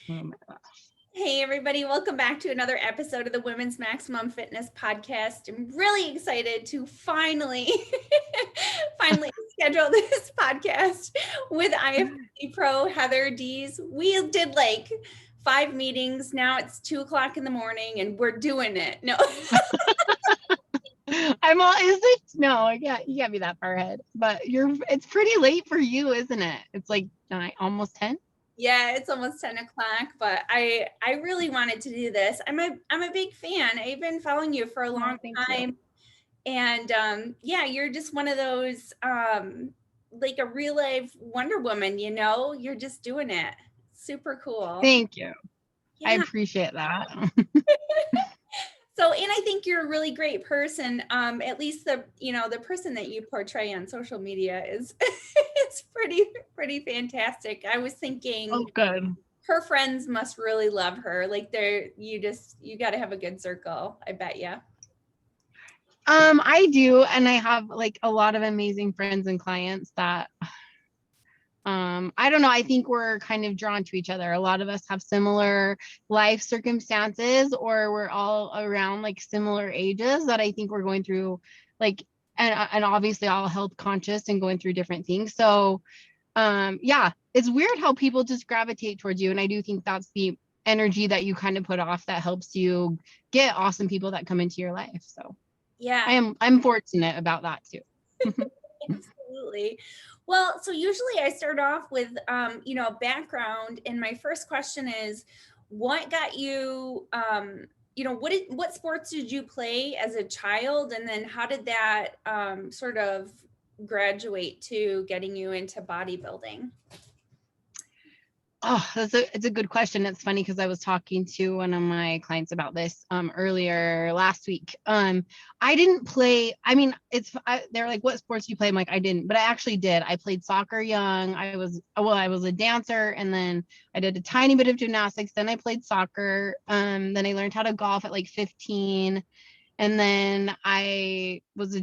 Oh my gosh. Hey, everybody, welcome back to another episode of the Women's Maximum Fitness Podcast. I'm really excited to finally schedule this podcast with IFBB Pro Heather Dees. We did like 5 meetings. Now it's 2:00 in the morning and we're doing it. No. I'm all, is it? No, you can't be that far ahead. But it's pretty late for you, isn't it? It's like 9, almost 10. Yeah, it's almost 10 o'clock, but I really wanted to do this. I'm a big fan. I've been following you for a long Thank time. you. And yeah, you're just one of those like a real life Wonder Woman, you're just doing it. Super cool. Thank you. I Yeah. appreciate that. So, and I think you're a really great person. At least the person that you portray on social media is it's pretty fantastic. I was thinking Oh, good. her friends must really love her. Like you got to have a good circle, I bet you. I do, and I have like a lot of amazing friends and clients that I don't know, I think we're kind of drawn to each other. A lot of us have similar life circumstances, or we're all around like similar ages that I think we're going through like and obviously all health conscious and going through different things. So yeah, it's weird how people just gravitate towards you, and I do think that's the energy that you kind of put off that helps you get awesome people that come into your life. So Yeah. I'm fortunate about that too. Absolutely. Well, so usually I start off with, background. And my first question is, what got you, what sports did you play as a child? And then how did that sort of graduate to getting you into bodybuilding? Oh, it's a good question. It's funny because I was talking to one of my clients about this earlier last week. I didn't play. I mean, they're like, "What sports do you play?" I'm like, "I didn't," but I actually did. I played soccer young. I was a dancer, and then I did a tiny bit of gymnastics. Then I played soccer. Then I learned how to golf at like 15. And then I was a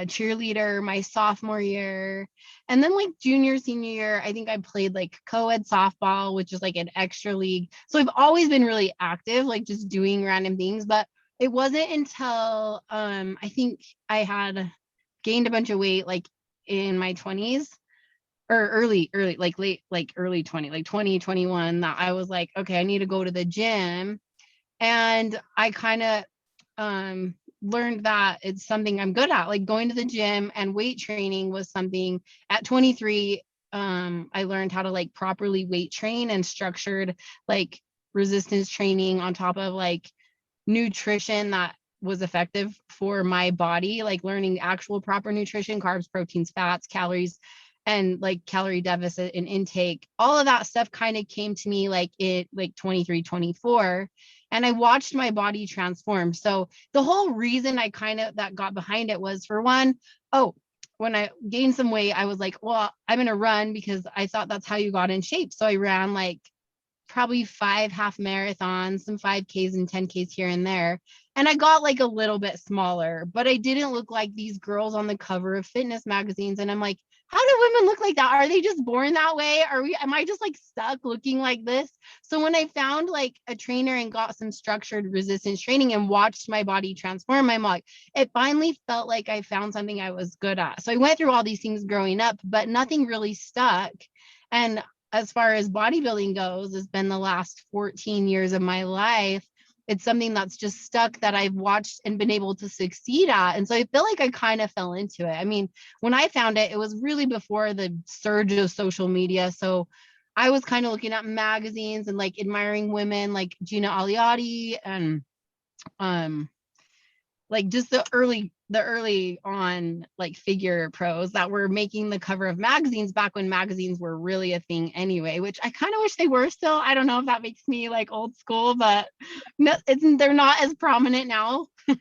cheerleader my sophomore year. And then like junior, senior year, I think I played like co-ed softball, which is like an extra league. So I've always been really active, like just doing random things. But it wasn't until I think I had gained a bunch of weight like in my 20s or early, like early 20, like 2021, that I was like, okay, I need to go to the gym. And I kind of learned that it's something I'm good at, like going to the gym, and weight training was something at 23. I learned how to like properly weight train and structured like resistance training on top of like nutrition that was effective for my body, like learning actual proper nutrition, carbs, proteins, fats, calories, and like calorie deficit and intake. All of that stuff kind of came to me like 23, 24. And I watched my body transform. So the whole reason I kind of that got behind it was, for one, when I gained some weight, I was like, well, I'm going to run, because I thought that's how you got in shape. So I ran like probably 5 half marathons, some 5Ks and 10Ks here and there. And I got like a little bit smaller, but I didn't look like these girls on the cover of fitness magazines. And I'm like, how do women look like that? Are they just born that way? Am I just like stuck looking like this? So when I found like a trainer and got some structured resistance training and watched my body transform, I'm like, it finally felt like I found something I was good at. So I went through all these things growing up, but nothing really stuck. And as far as bodybuilding goes, it's been the last 14 years of my life. It's something that's just stuck, that I've watched and been able to succeed at. And so I feel like I kind of fell into it. I mean, when I found it, it was really before the surge of social media. So I was kind of looking at magazines and like admiring women like Gina Aliati and like just the early on like figure pros that were making the cover of magazines back when magazines were really a thing anyway, which I kind of wish they were still. I don't know if that makes me like old school, but no, they're not as prominent now. Yeah,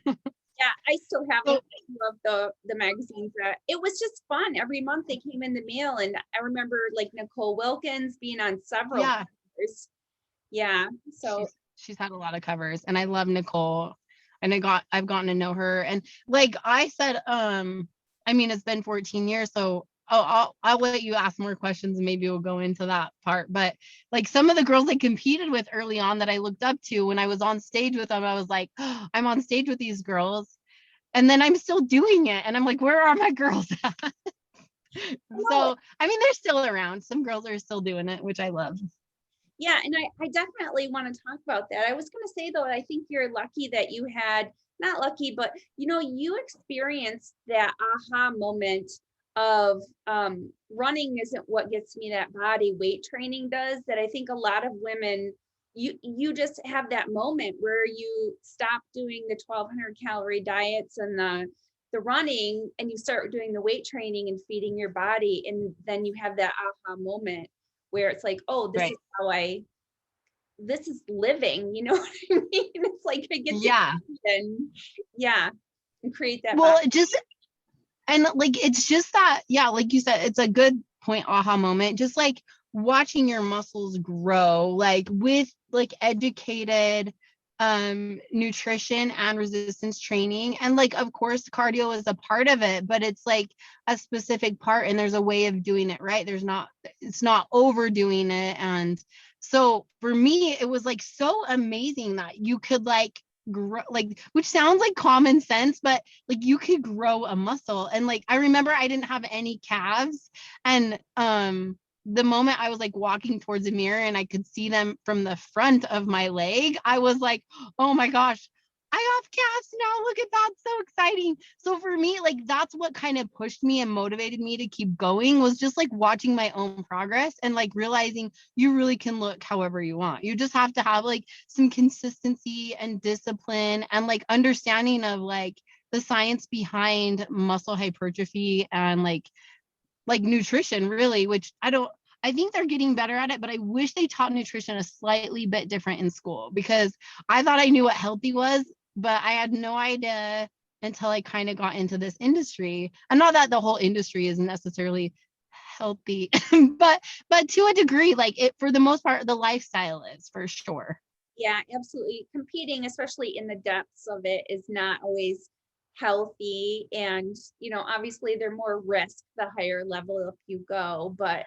I still have So, the magazines. It was just fun. Every month they came in the mail, and I remember like Nicole Wilkins being on several yeah, covers. Yeah. So she's had a lot of covers, and I love Nicole, and I've gotten to know her. And like I said, I mean, it's been 14 years, so I'll let you ask more questions and maybe we'll go into that part. But like some of the girls I competed with early on that I looked up to, when I was on stage with them, I was like, oh, I'm on stage with these girls. And then I'm still doing it. And I'm like, where are my girls at? So, I mean, they're still around. Some girls are still doing it, which I love. Yeah, and I definitely want to talk about that. I was going to say though, I think you're lucky that you had, not lucky, but you experienced that aha moment of running isn't what gets me that body, weight training does. That I think a lot of women, you just have that moment where you stop doing the 1,200 calorie diets and the running, and you start doing the weight training and feeding your body, and then you have that aha moment where it's like, oh, this Right. is how this is living, you know what I mean? It's like I get Yeah. and yeah, and create that Well, body. and like, it's just that, yeah, like you said, it's a good point, aha moment, just like watching your muscles grow, like with like educated nutrition and resistance training. And like, of course, cardio is a part of it, but it's like a specific part and there's a way of doing it right. It's not overdoing it. And so for me, it was like so amazing that you could like grow, like, which sounds like common sense, but like you could grow a muscle. And like, I remember I didn't have any calves, and the moment I was like walking towards the mirror and I could see them from the front of my leg, I was like, oh my gosh, I have calves now. Look at that. So exciting. So for me, like, that's what kind of pushed me and motivated me to keep going, was just like watching my own progress and like realizing you really can look however you want. You just have to have like some consistency and discipline and like understanding of like the science behind muscle hypertrophy and like nutrition, really, which I think they're getting better at it, but I wish they taught nutrition a slightly bit different in school, because I thought I knew what healthy was, but I had no idea until I kind of got into this industry. And not that the whole industry is necessarily healthy, but to a degree, like, it, for the most part, the lifestyle is, for sure. Yeah, absolutely. Competing, especially in the depths of it, is not always healthy. And, obviously there are more risk the higher level if you go, but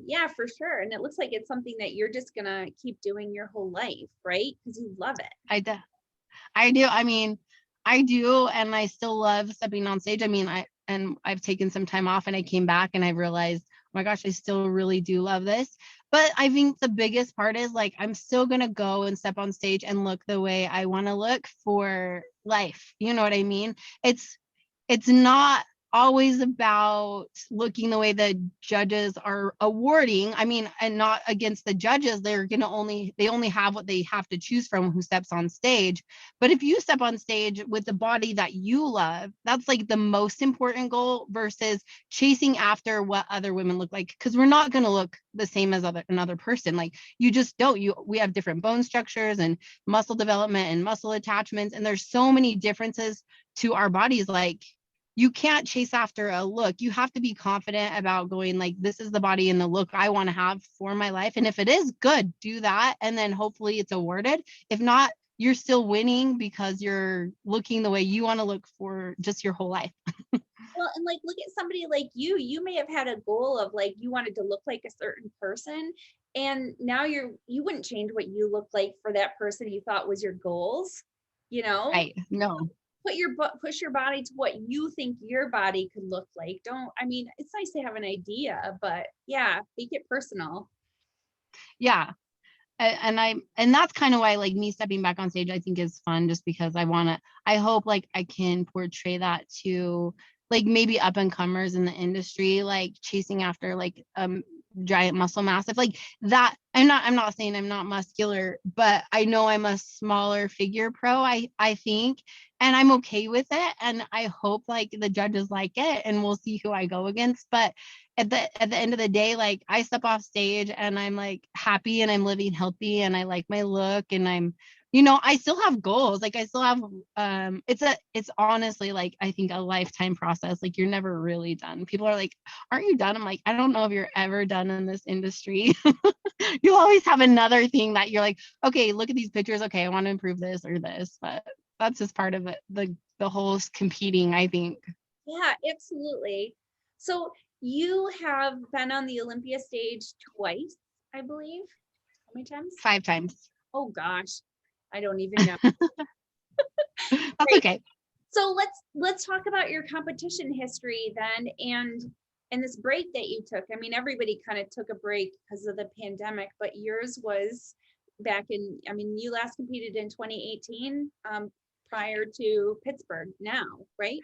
yeah, for sure. And it looks like it's something that you're just gonna keep doing your whole life, right? Because you love it. I do. I mean, I do, and I still love stepping on stage. I mean, I've taken some time off and I came back and I realized, oh my gosh, I still really do love this. But I think the biggest part is like, I'm still going to go and step on stage and look the way I want to look for life. You know what I mean? It's not always about looking the way the judges are awarding. I mean, and not against the judges. They only have what they have to choose from who steps on stage. But if you step on stage with the body that you love, that's like the most important goal, versus chasing after what other women look like. Because we're not going to look the same as another person. Like, you just don't. We have different bone structures and muscle development and muscle attachments, and there's so many differences to our bodies. Like, you can't chase after a look. You have to be confident about going like, this is the body and the look I want to have for my life. And if it is good, do that. And then hopefully it's awarded. If not, you're still winning because you're looking the way you want to look for just your whole life. Well, and like, look at somebody like you may have had a goal of like, you wanted to look like a certain person. And now you wouldn't change what you look like for that person you thought was your goals, you know? Right. No. Push your body to what you think your body could look like. I mean, it's nice to have an idea, but yeah, make it personal. Yeah. And that's kind of why, like, me stepping back on stage, I think is fun, just because I hope like I can portray that to like maybe up and comers in the industry, like chasing after like giant muscle mass. If like that, I'm not saying I'm not muscular, but I know I'm a smaller figure pro, I think, and I'm okay with it. And I hope like the judges like it, and we'll see who I go against. But at the end of the day, like, I step off stage and I'm like happy and I'm living healthy and I like my look, and I still have goals. Like, I still have it's honestly, like, I think a lifetime process. Like, you're never really done. People are like, aren't you done? I'm like, I don't know if you're ever done in this industry. You always have another thing that you're like, okay, look at these pictures. Okay, I want to improve this or this. But that's just part of it. The whole competing, I think. Yeah, absolutely. So You have been on the Olympia stage twice, I believe. How many times? 5 times. Oh gosh, I don't even know. That's Great. okay. So let's talk about your competition history then, and this break that you took. I mean, everybody kind of took a break because of the pandemic, but yours was back in, I mean, you last competed in 2018, prior to Pittsburgh now, right?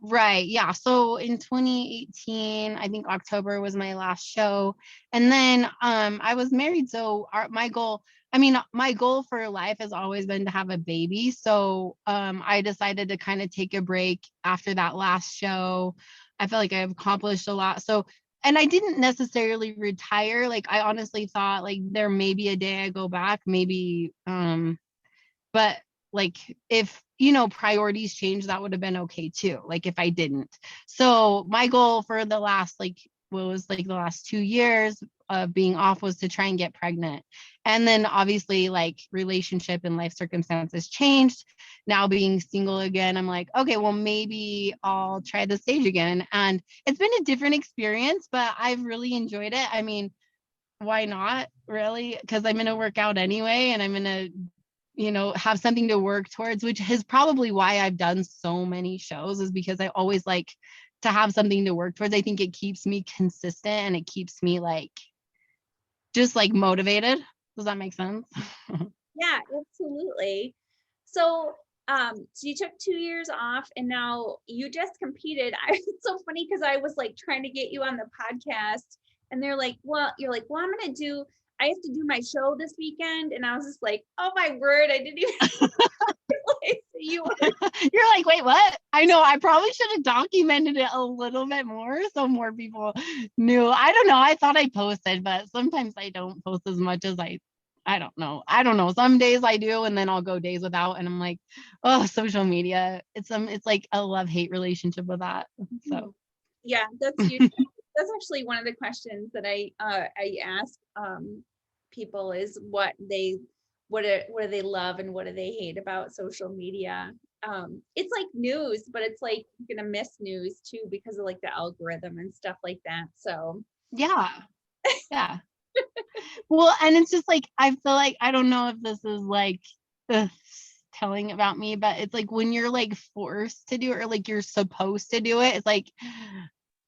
Right. Yeah. So in 2018, I think October was my last show. And then I was married. So my goal, I mean, my goal for life has always been to have a baby. So I decided to kind of take a break after that last show. I feel like I've accomplished a lot. So, and I didn't necessarily retire. Like I honestly thought like there may be a day I go back, maybe but like if priorities change, that would have been okay too, like if I didn't. So my goal for the last like what was like the last 2 years of being off was to try and get pregnant. And then obviously like relationship and life circumstances changed. Now being single again, I'm like, okay, well maybe I'll try the stage again. And it's been a different experience, but I've really enjoyed it. I mean, why not, really? Because I'm going to work out anyway, and I'm going to have something to work towards, which is probably why I've done so many shows, is because I always like to have something to work towards. I think it keeps me consistent and it keeps me like just like motivated. Does that make sense? Yeah, absolutely. So, so you took 2 years off and now you just competed. It's so funny because I was like trying to get you on the podcast and they're like, well, you're like, well, I have to do my show this weekend. And I was just like, oh my word, I didn't even realize you were. You're like, wait, what? I know I probably should have documented it a little bit more so more people knew. I don't know. I thought I posted, but sometimes I don't post as much as I don't know. I don't know. Some days I do, and then I'll go days without, and I'm like, oh, social media. It's like a love-hate relationship with that. So Yeah, that's you. That's actually one of the questions that I ask people is what do they love and what do they hate about social media. It's like news, but it's like you're gonna miss news too because of like the algorithm and stuff like that. So yeah, yeah. Well, and it's just like I feel like I don't know if this is like the telling about me, but it's like when you're like forced to do it or like you're supposed to do it, it's like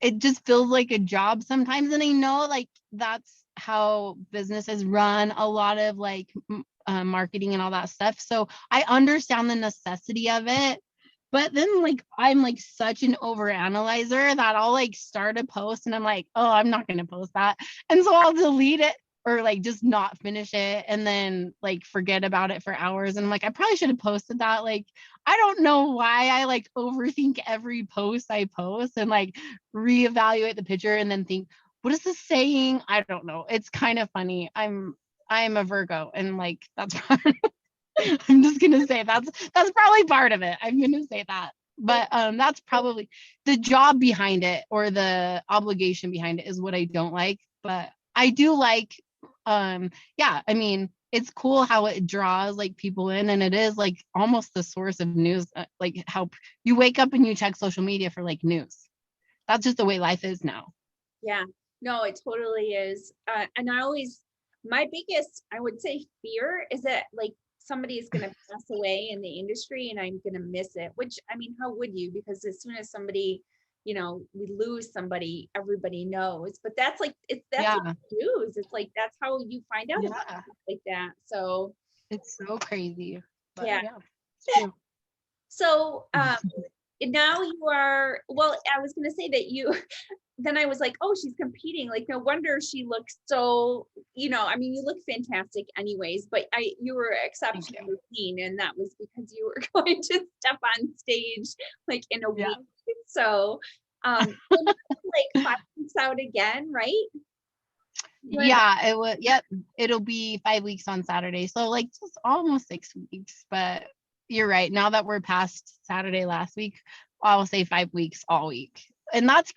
it just feels like a job sometimes. And I know like that's how businesses run, a lot of like marketing and all that stuff. So I understand the necessity of it. But then like I'm like such an overanalyzer that I'll like start a post and I'm like, oh, I'm not gonna post that. And so I'll delete it or like just not finish it and then like forget about it for hours. And I'm like, I probably should have posted that. Like, I don't know why I like overthink every post I post and like reevaluate the picture and then think, what is this saying? I don't know. It's kind of funny. I'm a Virgo and like that's I'm just gonna say that's probably part of it. I'm gonna say that. But that's probably the job behind it or the obligation behind it is what I don't like. But I do like yeah, I mean, it's cool how it draws like people in and it is like almost the source of news, like how you wake up and you check social media for like news. That's just the way life is now. yeah, no, it totally is. And my biggest, I would say, fear is that like somebody is going to pass away in the industry and I'm going to miss it, which I mean, how would you? Because as soon as somebody, we lose somebody, everybody knows. But that's like, that's like Yeah. news. It's like, that's how you find out about Yeah. stuff like that. So, It's so crazy. But yeah. yeah, it's true. So, now you are, well, I was going to say that then I was like, oh, she's competing. Like, no wonder she looks so, I mean, you look fantastic anyways, but you were Thank you. exceptionally clean. And that was because you were going to step on stage like in a Yeah. week. So, like 5 weeks out again, right? Yeah, it was. Yep, it'll be 5 weeks on Saturday. So like just almost 6 weeks. But you're right. Now that we're past Saturday last week, I'll say 5 weeks all week. And that's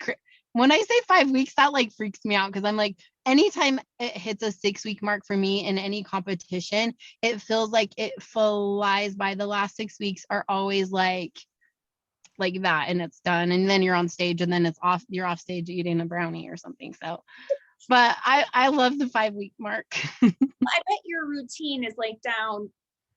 when I say 5 weeks, that like freaks me out because I'm like, anytime it hits a 6 week mark for me in any competition, it feels like it flies by. The last 6 weeks are always like like that and it's done. And then you're on stage and then you're off stage eating a brownie or something. So, but I love the 5-week mark. I bet your routine is like down,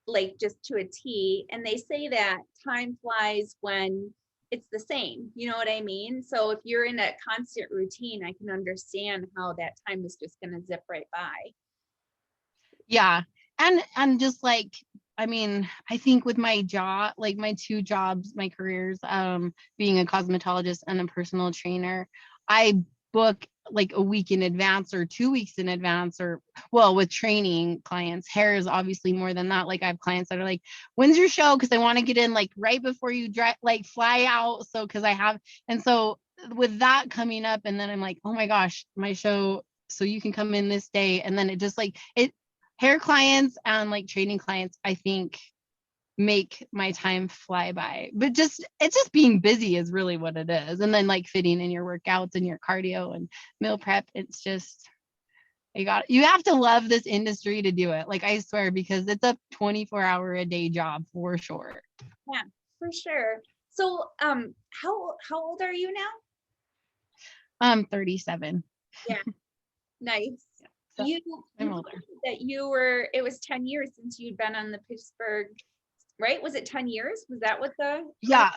like just to a T. And they say that time flies when it's the same. You know what I mean? So if you're in a constant routine, I can understand how that time is just going to zip right by. Yeah. And just like, I mean, I think with my job, like my 2 jobs, my careers, being a cosmetologist and a personal trainer, I book like a week in advance or 2 weeks in advance, or well, with training clients. Hair is obviously more than that. Like I have clients that are like, when's your show? Because they want to get in like right before you drive, like fly out. So because I have, and so with that coming up, and then I'm like, oh my gosh, my show, so you can come in this day. And then it just like it, hair clients and like training clients, I think make my time fly by. But just it's just being busy is really what it is. And then like fitting in your workouts and your cardio and meal prep. It's just you have to love this industry to do it. Like I swear, because it's a 24-hour a day job for sure. Yeah, for sure. So how old are you now? 37. Yeah, nice. So You I'm older. that it was 10 years since you'd been on the Pittsburgh, right? Was it 10 years? Was that what the Yeah.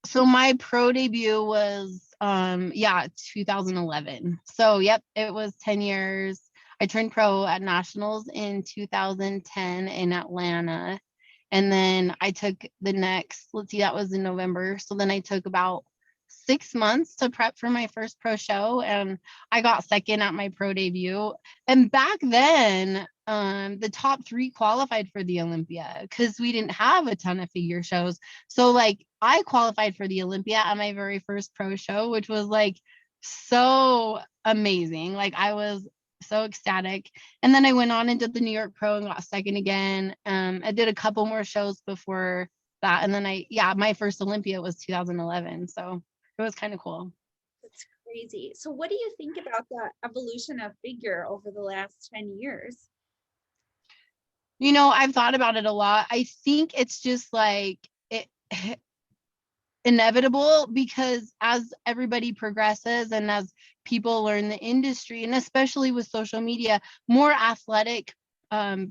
So my pro debut was 2011. So yep, it was 10 years. I turned pro at nationals in 2010 in Atlanta. And then I took the next, let's see, that was in November. So then I took about 6 months to prep for my first pro show, and I got second at my pro debut. And back then, the top 3 qualified for the Olympia because we didn't have a ton of figure shows. So like I qualified for the Olympia at my very first pro show, which was like so amazing. Like I was so ecstatic. And then I went on and did the New York Pro and got second again. I did a couple more shows before that. And then my first Olympia was 2011. So it was kind of cool. That's crazy. So what do you think about the evolution of figure over the last 10 years? You know, I've thought about it a lot. I think it's just like it inevitable because as everybody progresses and as people learn the industry, and especially with social media, more athletic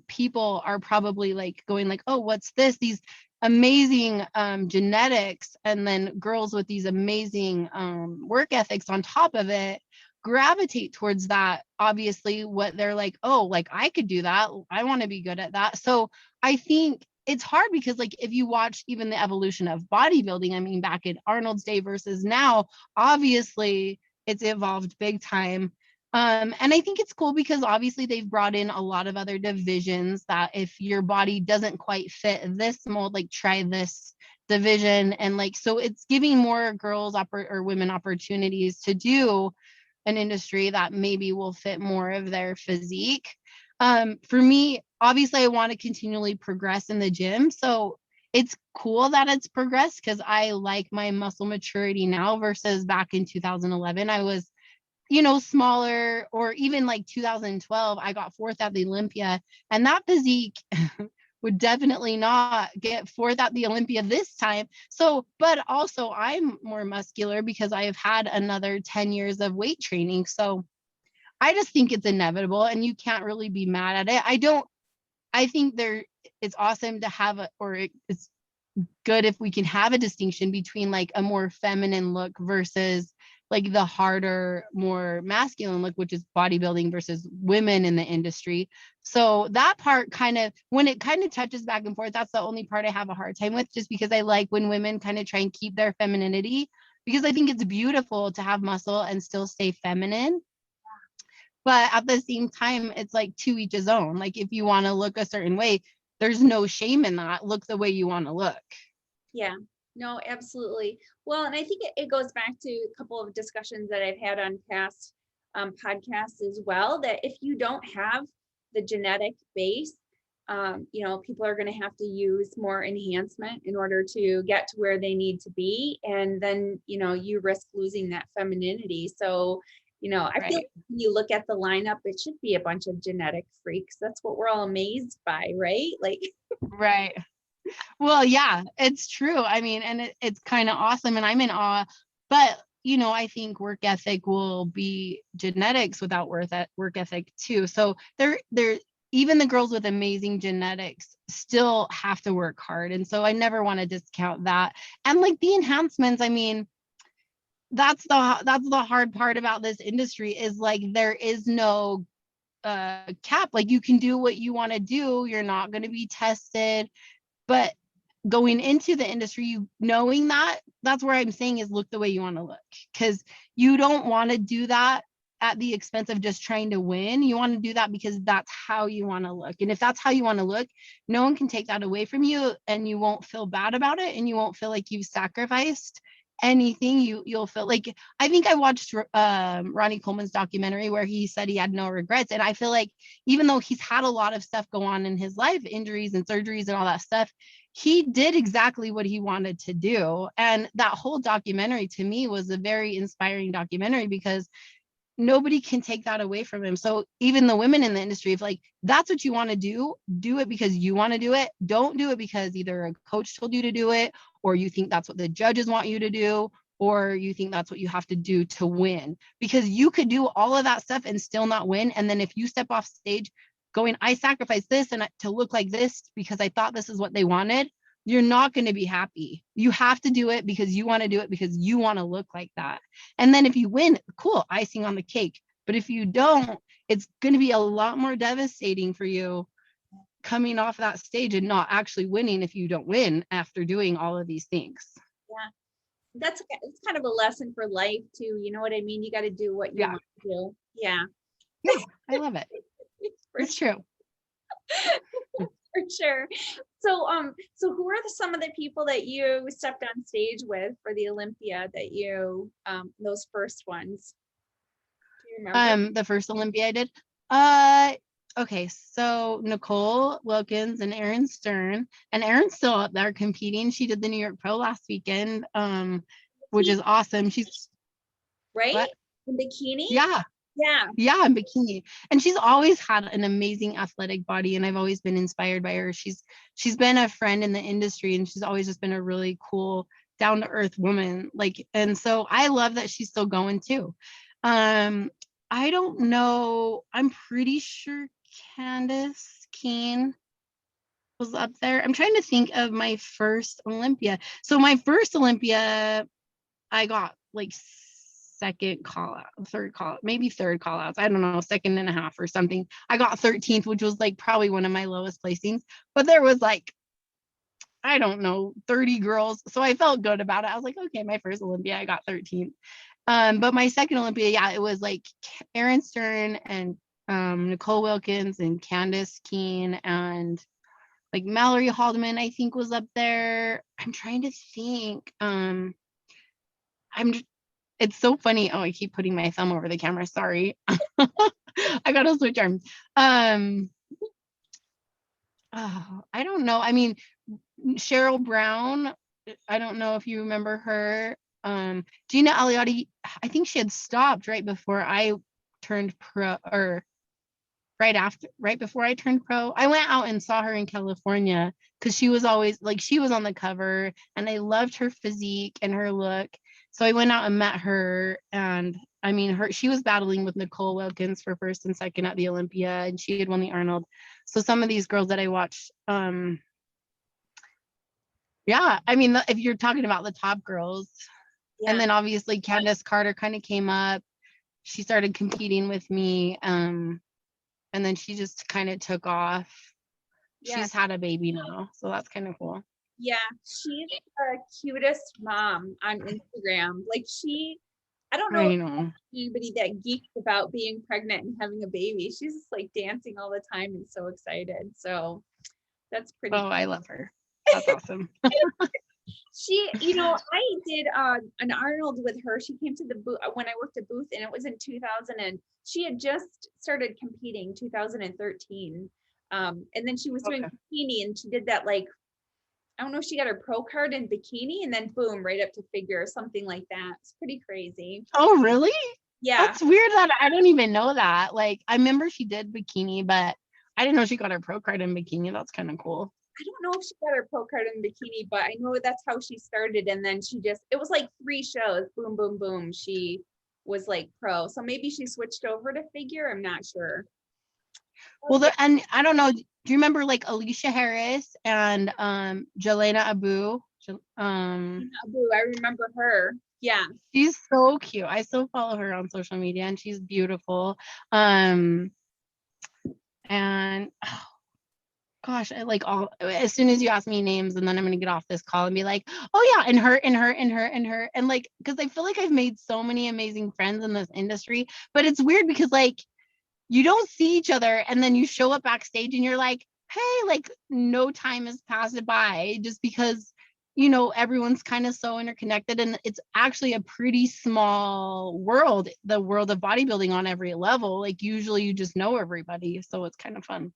people are probably like going like, oh, what's this? These amazing genetics, and then girls with these amazing work ethics on top of it gravitate towards that. Obviously, what they're like, oh, like I could do that. I want to be good at that. So I think it's hard because like if you watch even the evolution of bodybuilding, I mean, back in Arnold's day versus now, obviously it's evolved big time. And I think it's cool because obviously they've brought in a lot of other divisions that if your body doesn't quite fit this mold, like try this division. And like, so it's giving more girls or women opportunities to do an industry that maybe will fit more of their physique. For me, obviously, I want to continually progress in the gym. So it's cool that it's progressed because I like my muscle maturity now versus back in 2011. I was, smaller, or even like 2012, I got 4th at the Olympia, and that physique would definitely not get 4th at the Olympia this time. So, but also I'm more muscular because I have had another 10 years of weight training. So I just think it's inevitable and you can't really be mad at it. I think it's awesome to have it's good if we can have a distinction between like a more feminine look versus like the harder, more masculine look, which is bodybuilding versus women in the industry. So that part kind of, when it kind of touches back and forth, that's the only part I have a hard time with, just because I like when women kind of try and keep their femininity, because I think it's beautiful to have muscle and still stay feminine. But at the same time, it's like to each his own. Like if you want to look a certain way, there's no shame in that. Look the way you want to look. Yeah, no, absolutely. Well, and I think it goes back to a couple of discussions that I've had on past podcasts as well, that if you don't have the genetic base, people are going to have to use more enhancement in order to get to where they need to be. And then, you risk losing that femininity. So, I feel like when you look at the lineup, it should be a bunch of genetic freaks. That's what we're all amazed by, right? Like, right. Well, yeah, it's true. I mean, and it's kind of awesome, and I'm in awe. But I think work ethic will be genetics without work ethic too. So there, even the girls with amazing genetics still have to work hard, and so I never want to discount that. And like the enhancements, I mean, that's the hard part about this industry is like there is no cap. Like you can do what you want to do. You're not going to be tested, but going into the industry, knowing that's where I'm saying is look the way you want to look, because you don't want to do that at the expense of just trying to win. You want to do that because that's how you want to look. And if that's how you want to look, no one can take that away from you, and you won't feel bad about it, and you won't feel like you've sacrificed anything. You'll feel like, I think I watched Ronnie Coleman's documentary where he said he had no regrets, and I feel like even though he's had a lot of stuff go on in his life, injuries and surgeries and all that stuff, he did exactly what he wanted to do. And that whole documentary to me was a very inspiring documentary because nobody can take that away from him. So even the women in the industry, if like that's what you want to do it because you want to do it. Don't do it because either a coach told you to do it, or you think that's what the judges want you to do, or you think that's what you have to do to win. Because you could do all of that stuff and still not win. And then if you step off stage going, I sacrificed this and to look like this because I thought this is what they wanted, you're not going to be happy. You have to do it because you want to do it because you want to look like that. And then if you win, cool, icing on the cake. But if you don't, it's going to be a lot more devastating for you coming off that stage and not actually winning if you don't win after doing all of these things. Yeah. It's kind of a lesson for life too. You know what I mean? You got to do what you want to do. Yeah. Yeah, I love it. It's true. For sure. So who are some of the people that you stepped on stage with for the Olympia that you those first ones? Do you remember? The first Olympia I did. Okay, so Nicole Wilkins and Erin Stern, and Erin's still up there competing. She did the New York Pro last weekend, which is awesome. She's right what? in bikini. Yeah. Yeah, in bikini. And she's always had an amazing athletic body, and I've always been inspired by her. She's been a friend in the industry, and she's always just been a really cool, down to earth woman. Like, and so I love that she's still going too. I don't know. I'm pretty sure Candace Keene was up there. I'm trying to think of my first Olympia. So my first Olympia, I got like second call out, third call, maybe third call outs. I don't know, second and a half or something. I got 13th, which was like probably one of my lowest placings, but there was like, I don't know, 30 girls. So I felt good about it. I was like, okay, my first Olympia, I got 13th. But my second Olympia, yeah, it was like Erin Stern and Nicole Wilkins and Candace Keene and like Mallory Haldeman, I think was up there. I'm trying to think. It's so funny. Oh, I keep putting my thumb over the camera. Sorry. I gotta switch arms. Oh, I don't know. I mean, Cheryl Brown, I don't know if you remember her. Gina Aliotti, I think she had stopped right before I turned pro, or right before I turned pro. I went out and saw her in California because she was always like, she was on the cover and I loved her physique and her look. So I went out and met her, and I mean, she was battling with Nicole Wilkins for first and second at the Olympia, and she had won the Arnold. So some of these girls that I watched, yeah, I mean, if you're talking about the top girls, and then obviously Candace Carter kind of came up. She started competing with me, and then she just kind of took off. She's had a baby now, so that's kind of cool. Yeah, she's the cutest mom on Instagram. Like I don't know anybody that geeks about being pregnant and having a baby. She's just like dancing all the time and so excited. So that's pretty cool. I love her. That's awesome. I did an Arnold with her. She came to the booth when I worked at Booth, and it was in 2000, and she had just started competing 2013. And then she was doing bikini, and she did that, like, I don't know if she got her pro card in bikini, and then boom, right up to figure or something like that. It's pretty crazy. Oh, really? Yeah. That's weird that I don't even know that. Like, I remember she did bikini, but I didn't know she got her pro card in bikini. That's kind of cool. I don't know if she got her pro card in bikini, but I know that's how she started. And then it was like 3 shows, boom, boom, boom. She was like pro. So maybe she switched over to figure. I'm not sure. Well, and I don't know. Do you remember like Alicia Harris and Jelena Abu? Abu, I remember her. Yeah. She's so cute. I still follow her on social media and she's beautiful. And oh, gosh, I like all as soon as you ask me names, and then I'm gonna get off this call and be like, oh yeah, and her and her and her and her. And like, because I feel like I've made so many amazing friends in this industry, but it's weird because like you don't see each other and then you show up backstage and you're like, hey, like no time has passed by just because, you know, everyone's kind of so interconnected and it's actually a pretty small world, the world of bodybuilding on every level. Like usually you just know everybody. So it's kind of fun.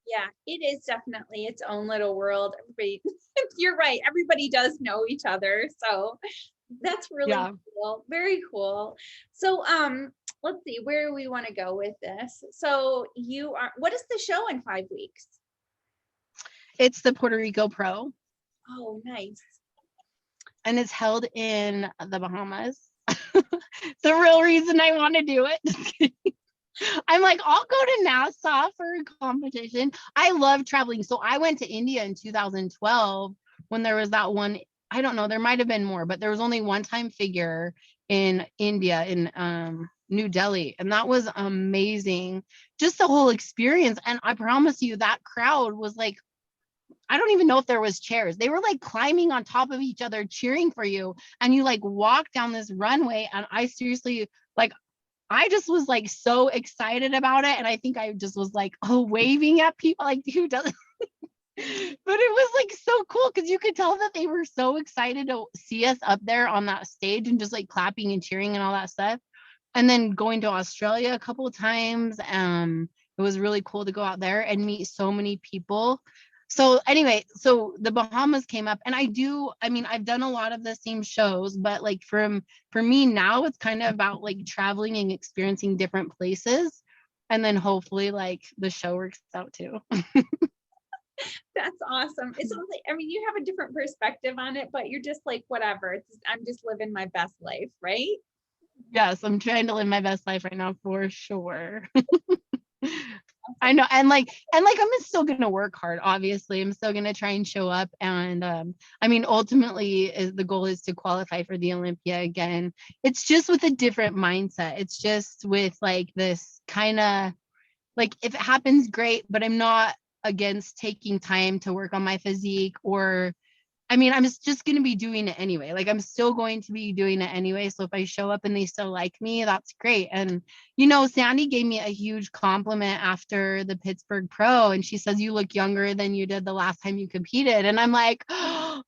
Yeah, it is definitely its own little world. Everybody, you're right. Everybody does know each other. So that's really cool. Very cool. So let's see where we want to go with this. So what is the show in 5 weeks? It's the Puerto Rico Pro. Oh, nice. And it's held in the Bahamas. The real reason I want to do it. I'm like, I'll go to Nassau for a competition. I love traveling. So I went to India in 2012 when there was that one. I don't know, there might have been more, but there was only one time figure in India in New Delhi. And that was amazing. Just the whole experience. And I promise you that crowd was like, I don't even know if there was chairs. They were like climbing on top of each other, cheering for you. And you like walk down this runway. And I seriously, like, I just was like so excited about it. And I think I just was like, oh, waving at people, like who doesn't? But it was like so cool because you could tell that they were so excited to see us up there on that stage and just like clapping and cheering and all that stuff. And then going to Australia a couple of times. It was really cool to go out there and meet so many people. So anyway, so the Bahamas came up and I mean, I've done a lot of the same shows, but like for me now, it's kind of about like traveling and experiencing different places. And then hopefully like the show works out too. That's awesome. It sounds like, I mean, you have a different perspective on it, but you're just like, whatever. I'm just living my best life, right? Yes, I'm trying to live my best life right now for sure. I know. And like I'm still gonna work hard, obviously. I'm still gonna try and show up. And I mean, ultimately the goal is to qualify for the Olympia again. It's just with a different mindset. It's just with like this kind of like if it happens, great, but I'm not against taking time to work on my physique or I mean, I'm just going to be doing it anyway. Like I'm still going to be doing it anyway. So if I show up and they still like me, that's great. And, you know, Sandy gave me a huge compliment after the Pittsburgh Pro. And she says, you look younger than you did the last time you competed. And I'm like, oh,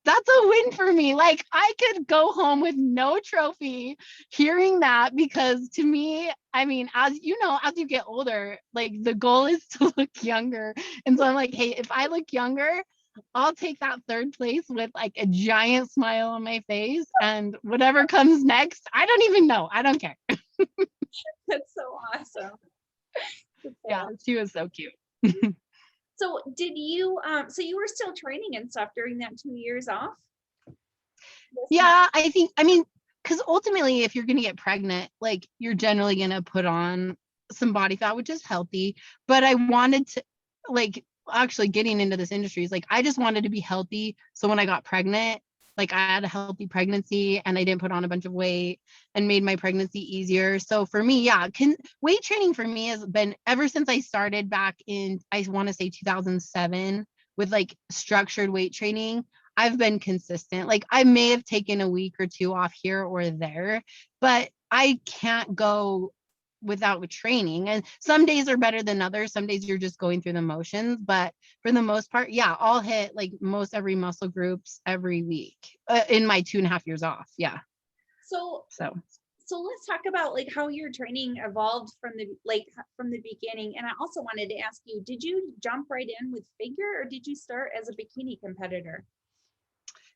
that's a win for me. Like I could go home with no trophy hearing that because to me, I mean, as you know, as you get older, like the goal is to look younger. And so I'm like, hey, if I look younger, I'll take that 3rd place with like a giant smile on my face and whatever comes next, I don't even know. I don't care. That's so awesome. Yeah, she was so cute. So did you, so you were still training and stuff during that 2 years off? Yeah, I mean, because ultimately if you're going to get pregnant, like you're generally going to put on some body fat, which is healthy. But I wanted to like, actually getting into this industry is like I just wanted to be healthy. So when I got pregnant, like I had a healthy pregnancy and I didn't put on a bunch of weight and made my pregnancy easier. So for me, yeah, weight training for me has been ever since I started back in I want to say 2007 with like structured weight training. I've been consistent. Like I may have taken a week or two off here or there, but I can't go without training. And some days are better than others. Some days you're just going through the motions, but for the most part, yeah, I'll hit like most every muscle groups every week in my 2.5 years off. Yeah. So let's talk about like how your training evolved from the beginning. And I also wanted to ask you, did you jump right in with figure or did you start as a bikini competitor?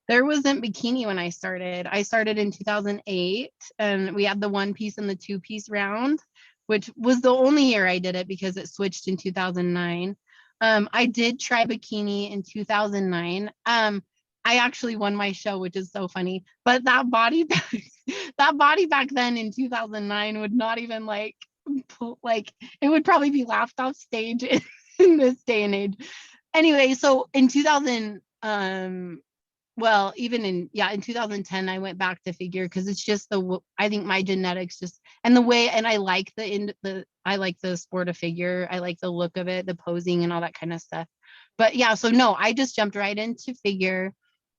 There wasn't bikini when I started. I started in 2008 and we had the 1-piece and the 2-piece round, which was the only year I did it because it switched in 2009. I did try bikini in 2009. I actually won my show, which is so funny. But that body back, that body back then in 2009 would not even like it would probably be laughed off stage in this day and age. Anyway, so in 2000, well, even in 2010, I went back to figure because it's just I think my genetics just and the way, and I like I like the sport of figure. I like the look of it, the posing and all that kind of stuff. But yeah, so no, I just jumped right into figure.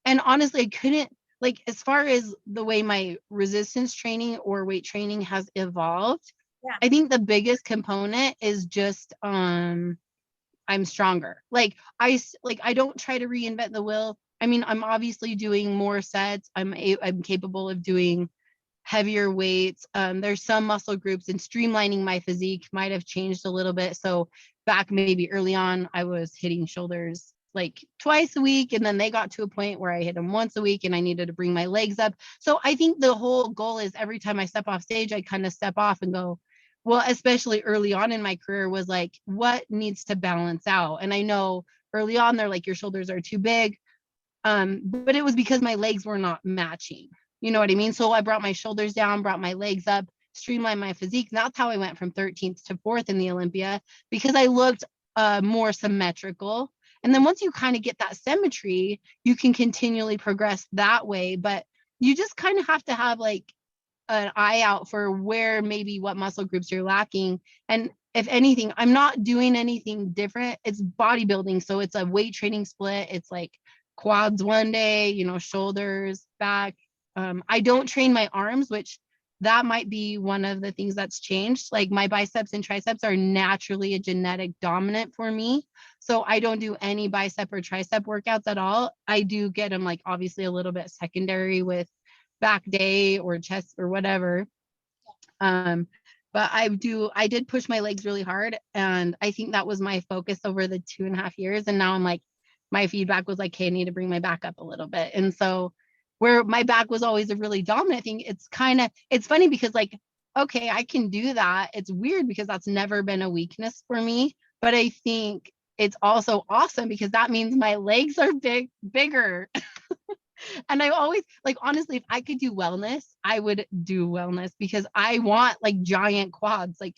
And honestly, I couldn't like as far as the way my resistance training or weight training has evolved. Yeah. I think the biggest component is just I'm stronger. Like I don't try to reinvent the wheel. I mean, I'm obviously doing more sets. I'm capable of doing heavier weights. There's some muscle groups, and streamlining my physique might have changed a little bit. So back maybe early on, I was hitting shoulders like twice a week, and then they got to a point where I hit them once a week and I needed to bring my legs up. So I think the whole goal is every time I step off stage, I kind of step off and go, well, especially early on in my career was like, what needs to balance out? And I know early on, they're like, your shoulders are too big. But it was because my legs were not matching. You know what I mean? So I brought my shoulders down, brought my legs up, streamlined my physique. And that's how I went from 13th to 4th in the Olympia, because I looked more symmetrical. And then once you kind of get that symmetry, you can continually progress that way. But you just kind of have to have like an eye out for where maybe what muscle groups you're lacking. And if anything, I'm not doing anything different. It's bodybuilding. So it's a weight training split. It's like quads one day, shoulders, back. I don't train my arms, which that might be one of the things that's changed. Like my biceps and triceps are naturally a genetic dominant for me. So I don't do any bicep or tricep workouts at all. I do get them like obviously a little bit secondary with back day or chest or whatever. But I did push my legs really hard. And I think that was my focus over the 2.5 years. And now I'm like, my feedback was like, hey, I need to bring my back up a little bit. And so where my back was always a really dominant thing, it's funny because like, okay, I can do that. It's weird because that's never been a weakness for me. But I think it's also awesome because that means my legs are bigger. And I always like, honestly, if I could do wellness, I would do wellness because I want like giant quads, like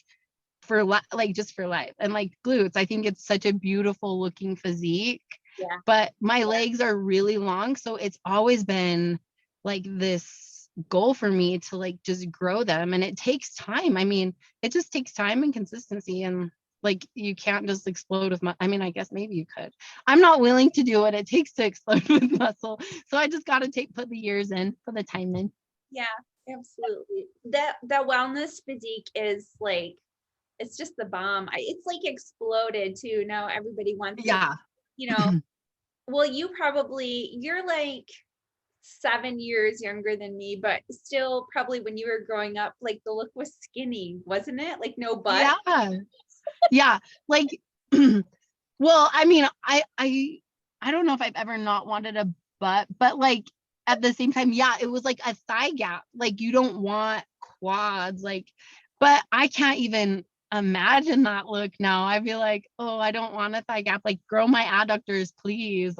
like just for life, and like glutes. I think it's such a beautiful looking physique. Yeah. But my legs are really long. So it's always been like this goal for me to like just grow them. And it takes time. I mean, it just takes time and consistency. And like you can't just explode with I mean, I guess maybe you could. I'm not willing to do what it takes to explode with muscle. So I just gotta put the years in, put the time in. Yeah, absolutely. That wellness physique is like, it's just the bomb. It's like exploded too. Now everybody wants it, Yeah. Well, you're like 7 years younger than me, but still probably when you were growing up, like the look was skinny, wasn't it? Like no butt. Yeah. Yeah. Like, well, I mean, I don't know if I've ever not wanted a butt, but like at the same time, yeah, it was like a thigh gap. Like you don't want quads, like, but I can't even imagine that look now. I'd be like, oh, I don't want a thigh gap. Like grow my adductors, please.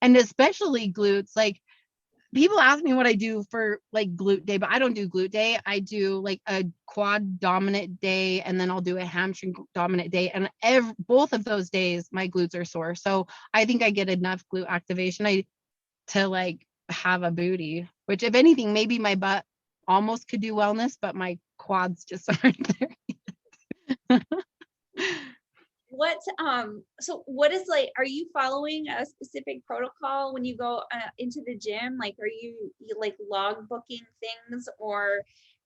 And especially glutes. Like people ask me what I do for like glute day, but I don't do glute day. I do like a quad dominant day, and then I'll do a hamstring dominant day. And both of those days, my glutes are sore. So I think I get enough glute activation to like have a booty, which if anything, maybe my butt almost could do wellness, but my quads just aren't there. What is like, are you following a specific protocol when you go into the gym? Like, are you like log booking things, or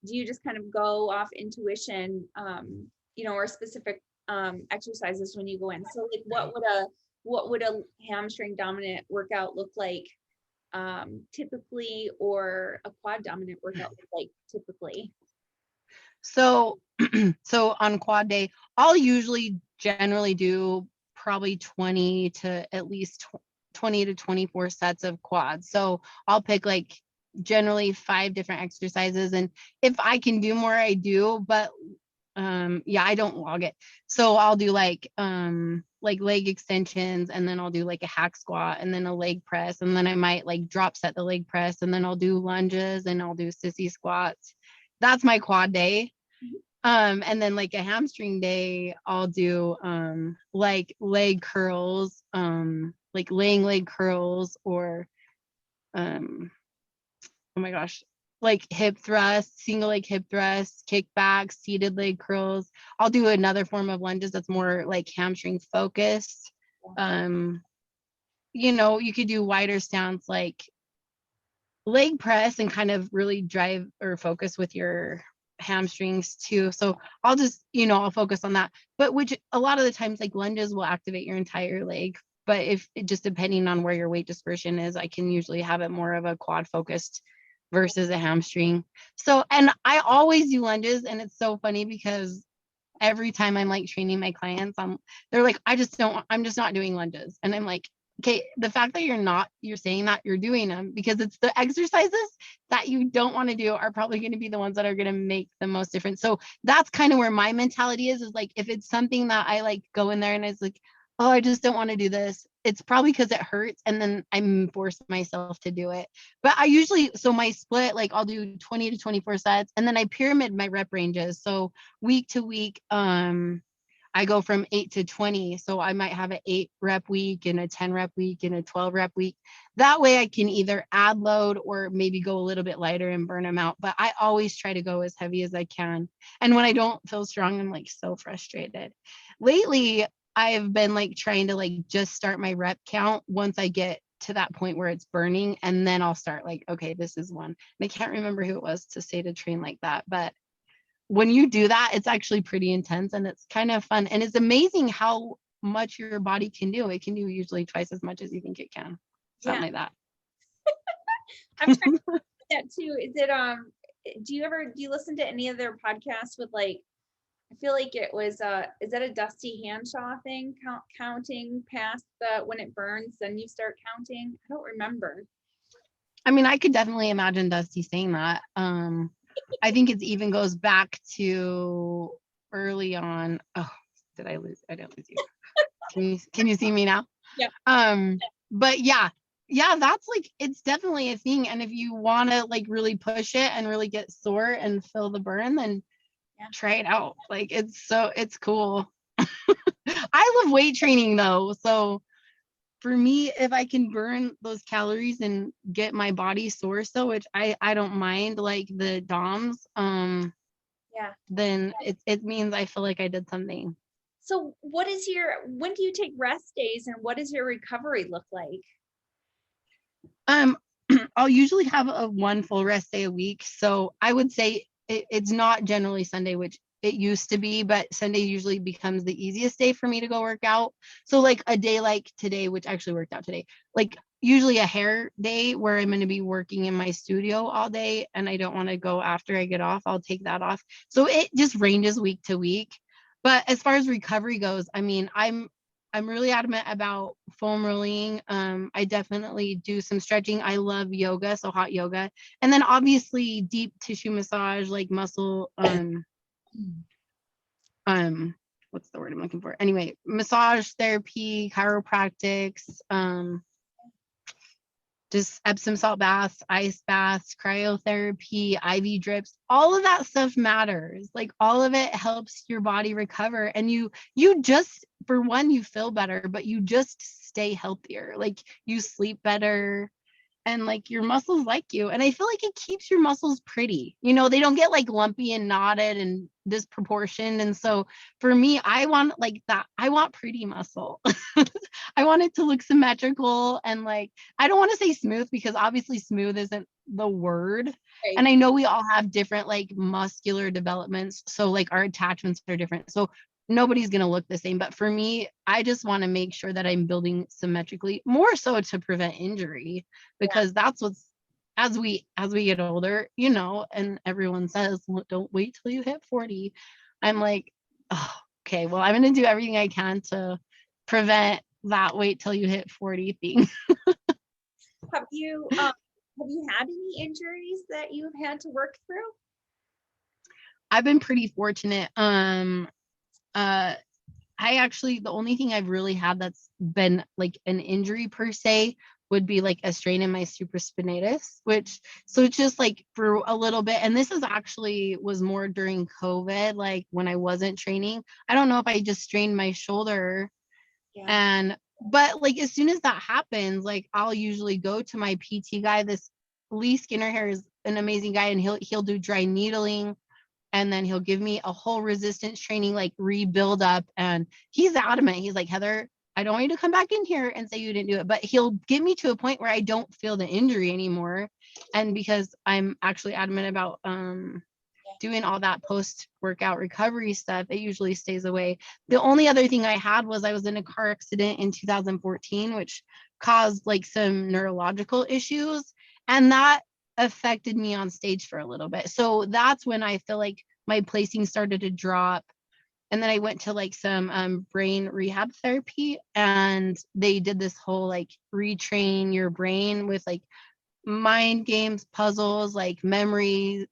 do you just kind of go off intuition, or specific exercises when you go in? So like what would a hamstring dominant workout look like typically, or a quad dominant workout look like typically? So on quad day, I'll usually generally do probably 20 to at least 20 to 24 sets of quads. So I'll pick like generally 5 different exercises. And if I can do more, I do, but yeah, I don't log it. So I'll do like like leg extensions, and then I'll do like a hack squat and then a leg press, and then I might like drop set the leg press, and then I'll do lunges and I'll do sissy squats. That's my quad day. And then like a hamstring day, I'll do like leg curls, like laying leg curls, or oh my gosh, like hip thrusts, single leg hip thrusts, kickbacks, seated leg curls. I'll do another form of lunges that's more like hamstring focused. You know, you could do wider stance like leg press and kind of really drive or focus with your hamstrings too. So I'll just, you know, I'll focus on that. But which a lot of the times like lunges will activate your entire leg. But if it just depending on where your weight dispersion is, I can usually have it more of a quad focused versus a hamstring. So, and I always do lunges, and it's so funny because every time I'm like training my clients, they're like, I'm just not doing lunges. And I'm like, okay, the fact that you're saying that, you're doing them, because it's the exercises that you don't want to do are probably going to be the ones that are going to make the most difference. So that's kind of where my mentality is like, if it's something that I like go in there and it's like, oh, I just don't want to do this, it's probably because it hurts, and then I'm forced myself to do it. But I usually, so my split, like I'll do 20 to 24 sets, and then I pyramid my rep ranges. So week to week, I go from 8 to 20. So I might have an 8 rep week and a 10 rep week and a 12 rep week. That way I can either add load or maybe go a little bit lighter and burn them out. But I always try to go as heavy as I can. And when I don't feel strong, I'm like so frustrated. Lately, I've been like trying to like just start my rep count once I get to that point where it's burning. And then I'll start like, okay, this is one. And I can't remember who it was to say to train like that. But when you do that, it's actually pretty intense and it's kind of fun. And it's amazing how much your body can do. It can do usually twice as much as you think it can. Something like that. I'm trying to do that too. Is it do you listen to any of their podcasts with like, I feel like it was is that a Dusty Hanshaw thing, counting past the when it burns, then you start counting? I don't remember. I mean, I could definitely imagine Dusty saying that. I think it even goes back to early on. Oh, did I lose? I didn't lose you. Can you see me now? Yeah. But yeah, that's like, it's definitely a thing. And if you want to like really push it and really get sore and feel the burn, then try it out. Like it's cool. I love weight training though. So for me, if I can burn those calories and get my body sore, so which I don't mind, like the DOMs, then it means I feel like I did something. So when do you take rest days, and what does your recovery look like? I'll usually have a one full rest day a week. So I would say it's not generally Sunday, which it used to be, but Sunday usually becomes the easiest day for me to go work out. So like a day like today, which actually worked out today, like usually a hair day where I'm going to be working in my studio all day and I don't want to go after I get off, I'll take that off. So it just ranges week to week. But as far as recovery goes, I mean, I'm really adamant about foam rolling. I definitely do some stretching. I love yoga, so hot yoga. And then obviously deep tissue massage, like muscle, what's the word I'm looking for? Anyway, massage therapy, chiropractics, just Epsom salt baths, ice baths, cryotherapy, IV drips, all of that stuff matters. Like all of it helps your body recover. And you just, for one, you feel better, but you just stay healthier. Like you sleep better and like your muscles like you. And I feel like it keeps your muscles pretty. You know, they don't get like lumpy and knotted and disproportioned. And so for me, I want like that. I want pretty muscle. I want it to look symmetrical and like, I don't want to say smooth because obviously smooth isn't the word. Right. And I know we all have different like muscular developments. So like our attachments are different. So nobody's going to look the same. But for me, I just want to make sure that I'm building symmetrically, more so to prevent injury, because that's what's, as we get older, you know, and everyone says, well, don't wait till you hit 40. I'm like, oh, okay, well, I'm going to do everything I can to prevent that wait till you hit 40 thing. Have you had any injuries that you've had to work through? I've been pretty fortunate. the only thing I've really had that's been like an injury per se would be like a strain in my supraspinatus, so it's just like for a little bit. And this is actually was more during COVID, like when I wasn't training. I don't know if I just strained my shoulder. Yeah. And, but like as soon as that happens, like I'll usually go to my PT guy. This Lee Skinner here is an amazing guy, and he'll do dry needling, and then he'll give me a whole resistance training, like rebuild up. And he's adamant. He's like, Heather, I don't want you to come back in here and say you didn't do it, but he'll get me to a point where I don't feel the injury anymore. And because I'm actually adamant about doing all that post workout recovery stuff, it usually stays away. The only other thing I had was I was in a car accident in 2014, which caused like some neurological issues. And that affected me on stage for a little bit. So that's when I feel like my placing started to drop. And then I went to like some brain rehab therapy, and they did this whole like retrain your brain with like mind games, puzzles, like memory.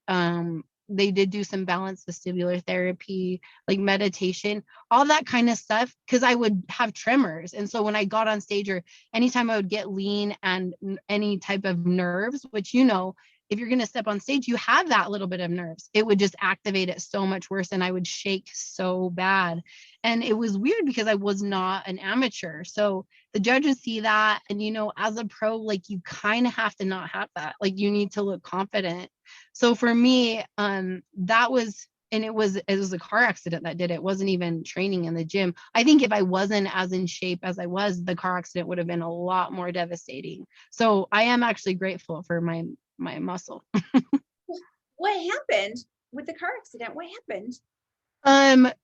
They did do some balanced vestibular therapy, like meditation, all that kind of stuff, because I would have tremors. And so when I got on stage, or anytime I would get lean and any type of nerves, which, you know, if you're going to step on stage, you have that little bit of nerves, it would just activate it so much worse. And I would shake so bad. And it was weird because I was not an amateur. So the judges see that, and you know, as a pro, like you kind of have to not have that, like you need to look confident. So for me, that was, and it was a car accident that did it. It wasn't even training in the gym. I think if I wasn't as in shape as I was, the car accident would have been a lot more devastating. So I am actually grateful for my muscle. What happened with the car accident? What happened?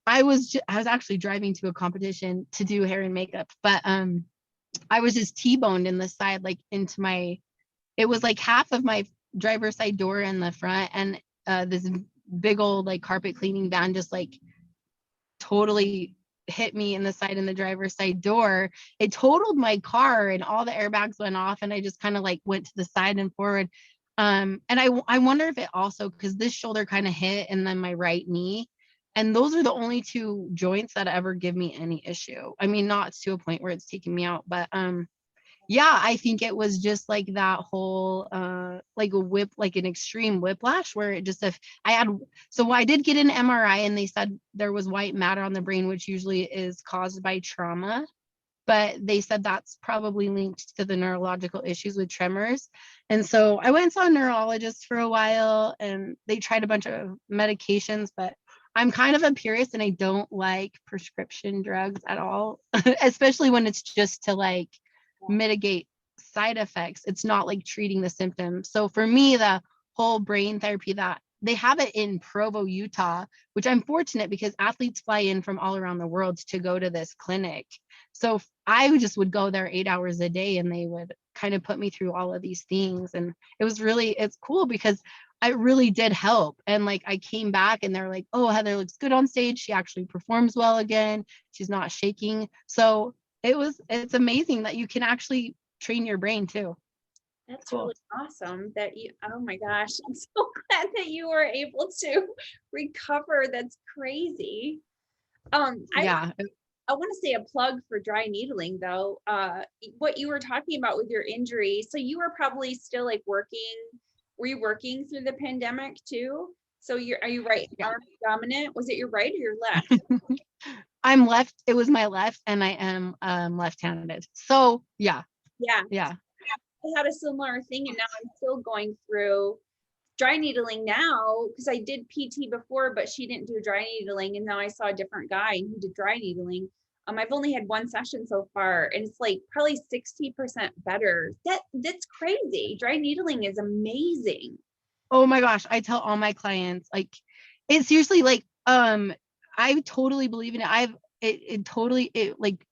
I was actually driving to a competition to do hair and makeup, but I was just T-boned in the side, like into it was like half of my driver's side door in the front, and this big old like carpet cleaning van just like totally hit me in the side in the driver's side door. It totaled my car, and all the airbags went off, and I just kind of like went to the side and forward. And I wonder if it also, because this shoulder kind of hit, and then my right knee. And those are the only two joints that ever give me any issue. I mean, not to a point where it's taking me out, but yeah, I think it was just like that whole like an extreme whiplash, where it just, if I had, so I did get an MRI, and they said there was white matter on the brain, which usually is caused by trauma, but they said that's probably linked to the neurological issues with tremors. And so I went and saw a neurologist for a while, and they tried a bunch of medications, but I'm kind of a purist, and I don't like prescription drugs at all, especially when it's just to like mitigate side effects. It's not like treating the symptoms. So for me, the whole brain therapy, that they have it in Provo, Utah, which I'm fortunate because athletes fly in from all around the world to go to this clinic. So I just would go there 8 hours a day, and they would kind of put me through all of these things. And it's cool because I really did help. And like I came back, and they're like, oh, Heather looks good on stage. She actually performs well again. She's not shaking. So it's amazing that you can actually train your brain too. That's Cool. really awesome that you, oh my gosh, I'm so glad that you were able to recover. That's crazy. Yeah. I want to say a plug for dry needling though. What you were talking about with your injury. So you were probably still like working, were you working through the pandemic too? So are you right arm dominant? Was it your right or your left? I'm left. It was my left, and I am left-handed. So yeah. Yeah. Yeah. I had a similar thing, and now I'm still going through dry needling now because I did PT before, but she didn't do dry needling. And now I saw a different guy and he did dry needling. I've only had one session so far, and it's like probably 60% better. That's crazy. Dry needling is amazing. Oh my gosh. I tell all my clients, like, it's seriously like, I totally believe in it. It totally, like,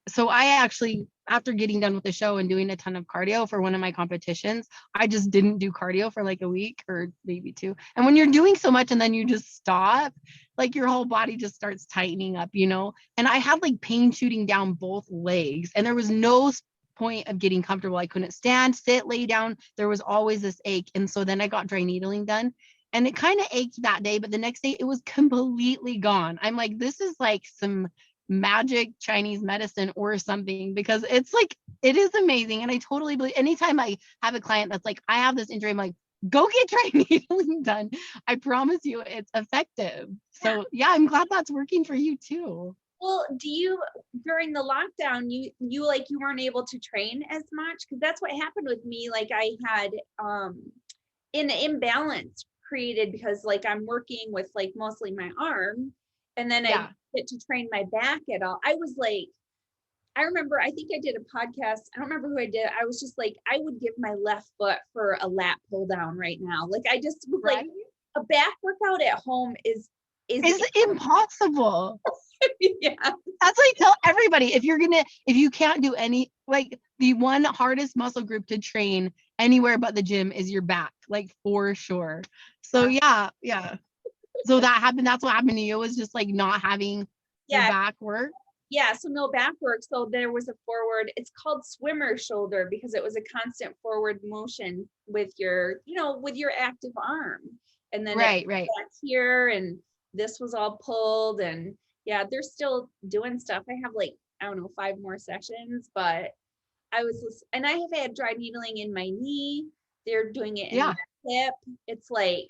so I actually, after getting done with the show and doing a ton of cardio for one of my competitions, I just didn't do cardio for like a week or maybe two. And when you're doing so much and then you just stop, like your whole body just starts tightening up, you know? And I had like pain shooting down both legs, and there was no point of getting comfortable. I couldn't stand, sit, lay down. There was always this ache. And so then I got dry needling done, and it kind of ached that day, but the next day it was completely gone. I'm like, this is like some magic Chinese medicine or something, because it's like, it is amazing. And I totally believe, anytime I have a client that's like, I have this injury, I'm like, go get dry needling done. I promise you it's effective. So yeah, I'm glad that's working for you too. Well, do you, during the lockdown, you like, you weren't able to train as much? Because that's what happened with me. Like I had an imbalance created because like I'm working with like mostly my arm, and then I get to train my back at all. I was like, I remember, I think I did a podcast. I don't remember who I did. I was just like, I would give my left foot for a lat pull down right now. Like I just was like, a back workout at home is impossible. Yeah. That's what I tell everybody. If you can't do any, like the one hardest muscle group to train anywhere but the gym is your back, like for sure. So yeah. So that happened. That's what happened to you, was just like not having your back work. Yeah, so no back work. So there was a forward, it's called swimmer shoulder because it was a constant forward motion with your, with your active arm. And then right. Back here, and this was all pulled, and yeah, they're still doing stuff. I have like, I don't know, 5 more sessions, but and I have had dry needling in my knee. They're doing it in my hip. It's like,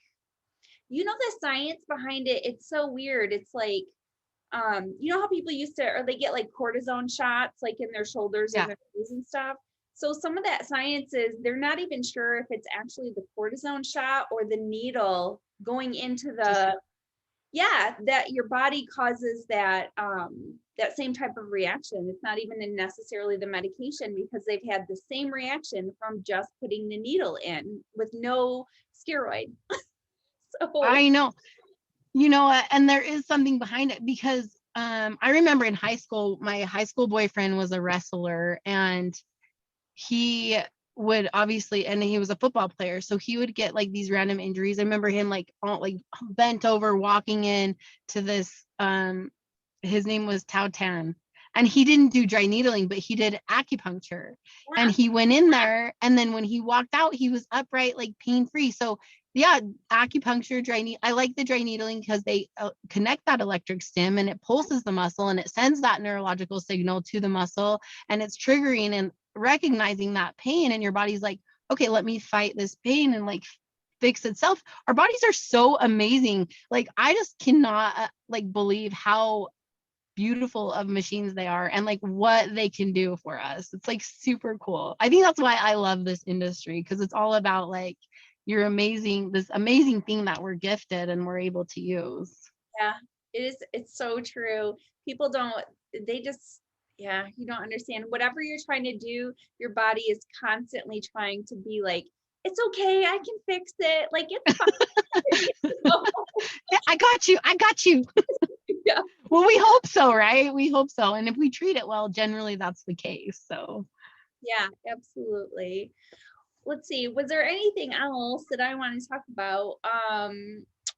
the science behind it, it's so weird. It's like, you know how people used to, or they get like cortisone shots like in their shoulders and their knees and stuff. So some of that science is, they're not even sure if it's actually the cortisone shot or the needle going into the, that your body causes that, that same type of reaction. It's not even necessarily the medication, because they've had the same reaction from just putting the needle in with no steroid. So I know. And there is something behind it, because I remember in high school, my high school boyfriend was a wrestler, and he would obviously, and he was a football player, so he would get like these random injuries. I remember him like bent over walking in to this, his name was Tao Tan, and he didn't do dry needling, but he did acupuncture. And he went in there, and then when he walked out, he was upright, like pain-free. So yeah, acupuncture, I like the dry needling because they connect that electric stim, and it pulses the muscle, and it sends that neurological signal to the muscle, and it's triggering and recognizing that pain, and your body's like, okay, let me fight this pain and like fix itself. Our bodies are so amazing. Like I just cannot believe how beautiful of machines they are, and like what they can do for us. It's like super cool. I think that's why I love this industry, because it's all about like this amazing thing that we're gifted and we're able to use. Yeah, it is. It's so true. People they just, you don't understand. Whatever you're trying to do, your body is constantly trying to be like, it's okay, I can fix it. Like, it's fine. I got you. Yeah. Well, we hope so, right? We hope so. And if we treat it well, generally that's the case. So yeah, absolutely. Let's see, was there anything else that I want to talk about?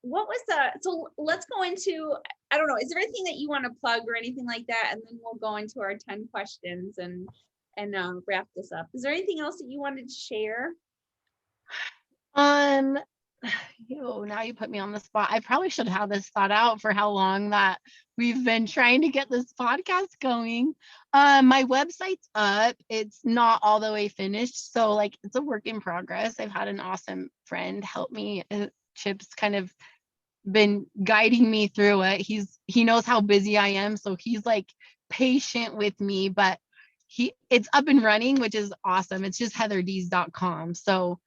What was so let's go into, I don't know, is there anything that you want to plug or anything like that? And then we'll go into our 10 questions and wrap this up. Is there anything else that you wanted to share? Now you put me on the spot. I probably should have this thought out for how long that we've been trying to get this podcast going. My website's up. It's not all the way finished, so like it's a work in progress. I've had an awesome friend help me. Chip's kind of been guiding me through it. He knows how busy I am, so he's like patient with me, but it's up and running, which is awesome. It's just heatherdees.com. So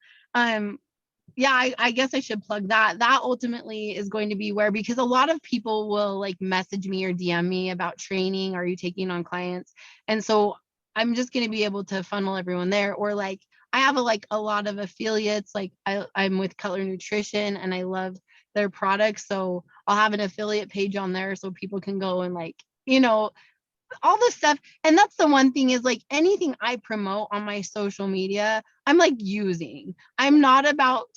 yeah, I guess I should plug that. That ultimately is going to be where, because a lot of people will like message me or DM me about training. Are you taking on clients? And so I'm just going to be able to funnel everyone there. Or like I have a lot of affiliates. Like I'm with Cutler Nutrition and I love their products. So I'll have an affiliate page on there so people can go and like, all this stuff. And that's the one thing is like anything I promote on my social media, I'm like using. I'm not about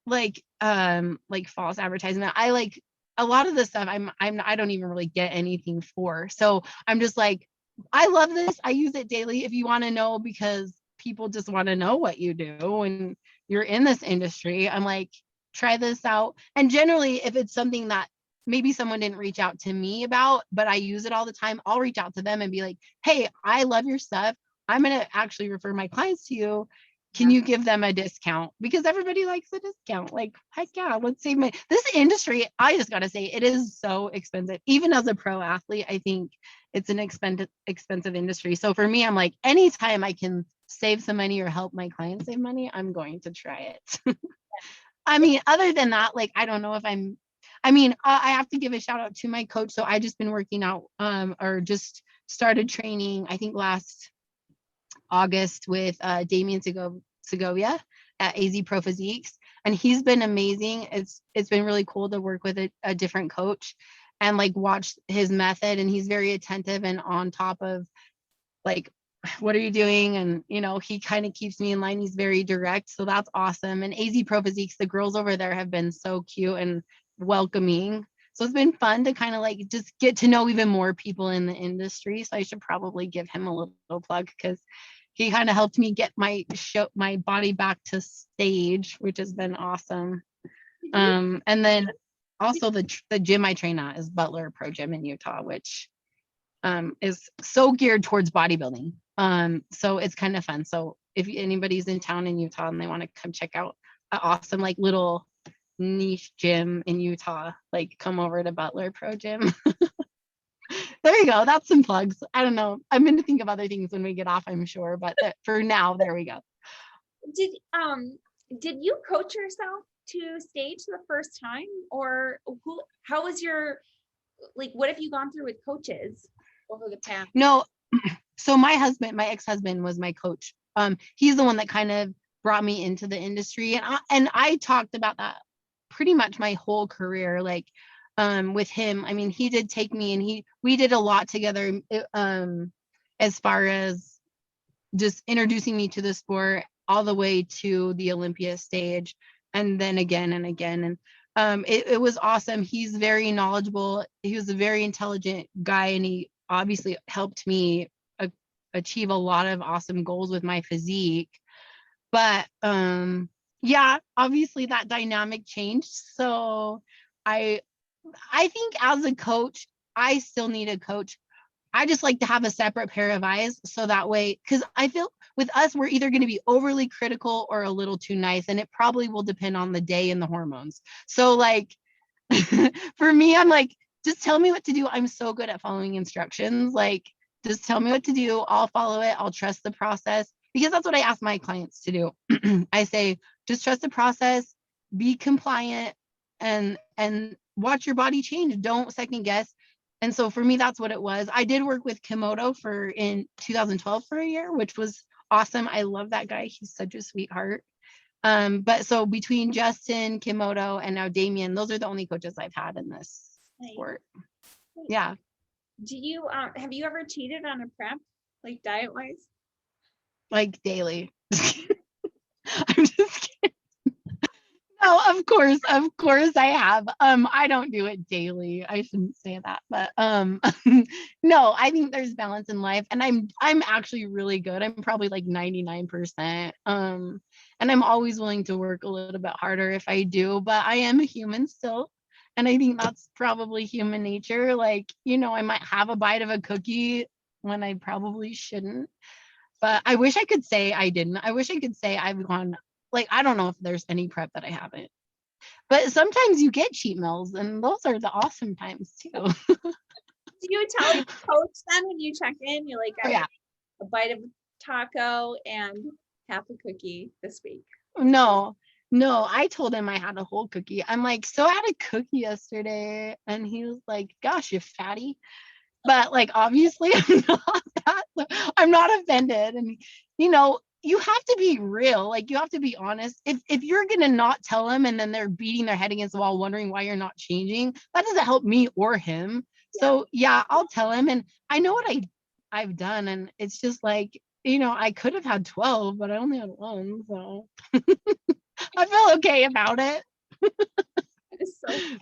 like false advertisement. I like a lot of the stuff I don't even really get anything for. So I'm just like, I love this. I use it daily if you want to know, because people just want to know what you do and you're in this industry. I'm like, try this out. And generally, if it's something that maybe someone didn't reach out to me about, but I use it all the time, I'll reach out to them and be like, hey, I love your stuff. I'm going to actually refer my clients to you. Can you give them a discount? Because everybody likes a discount. Like, heck yeah, let's save my, this industry, I just got to say, it is so expensive. Even as a pro athlete, I think it's an expensive industry. So for me, I'm like, anytime I can save some money or help my clients save money, I'm going to try it. I mean, other than that, like, I don't know if I have to give a shout out to my coach. So I just been working out, or just started training, I think last August with Damien Segovia at AZ Pro Physiques. And he's been amazing. It's been really cool to work with a different coach and like watch his method. And he's very attentive and on top of like, what are you doing? And he kind of keeps me in line. He's very direct. So that's awesome. And AZ Pro Physiques, the girls over there have been so cute and welcoming. So it's been fun to kind of like just get to know even more people in the industry. So I should probably give him a little plug because he kind of helped me get my body back to stage, which has been awesome. And then also the gym I train at is Butler Pro Gym in Utah, which is so geared towards bodybuilding. So it's kind of fun. So if anybody's in town in Utah and they want to come check out an awesome like little niche gym in Utah, like come over to Butler Pro Gym. There you go. That's some plugs. I don't know. I'm going to think of other things when we get off, I'm sure. But for now, there we go. Did you coach yourself to stage the first time, or how was your, like, what have you gone through with coaches over the past? No. So my ex-husband was my coach. He's the one that kind of brought me into the industry. And I talked about that pretty much my whole career. Like, with him, I mean, he did take me and we did a lot together, as far as just introducing me to the sport all the way to the Olympia stage and then again and again. And it was awesome. He's very knowledgeable. He was a very intelligent guy and he obviously helped me achieve a lot of awesome goals with my physique. But yeah, obviously that dynamic changed. So I think as a coach, I still need a coach. I just like to have a separate pair of eyes. So that way, because I feel with us, we're either going to be overly critical or a little too nice. And it probably will depend on the day and the hormones. So like, for me, I'm like, just tell me what to do. I'm so good at following instructions. Like, just tell me what to do. I'll follow it. I'll trust the process because that's what I ask my clients to do. I say, just trust the process, be compliant, and watch your body change. Don't second guess. And so for me, that's what it was. I did work with Komodo in 2012 for a year, which was awesome. I love that guy. He's such a sweetheart. But so between Justin, Komodo, and now Damien, those are the only coaches I've had in this sport. Yeah. Do you have you ever cheated on a prep, like diet wise? Like daily. I'm just kidding. No, of course I have. I don't do it daily. I shouldn't say that, but no, I think there's balance in life, and I'm actually really good. I'm probably like 99%. And I'm always willing to work a little bit harder if I do, but I am a human still. And I think that's probably human nature. Like, I might have a bite of a cookie when I probably shouldn't. But I wish I could say I didn't. I wish I could say I've gone, like, I don't know if there's any prep that I haven't. But sometimes you get cheat meals, and those are the awesome times too. Do you tell your coach then when you check in? You're like, I had a bite of taco and half a cookie this week. No, I told him I had a whole cookie. I'm like, so I had a cookie yesterday. And he was like, gosh, you fatty. But like, obviously I'm not offended. And, you have to be real. Like, you have to be honest. If you're going to not tell them and then they're beating their head against the wall, wondering why you're not changing, that doesn't help me or him. Yeah. So yeah, I'll tell him. And I know what I've done. And it's just like, I could have had 12, but I only had one. So I feel okay about it.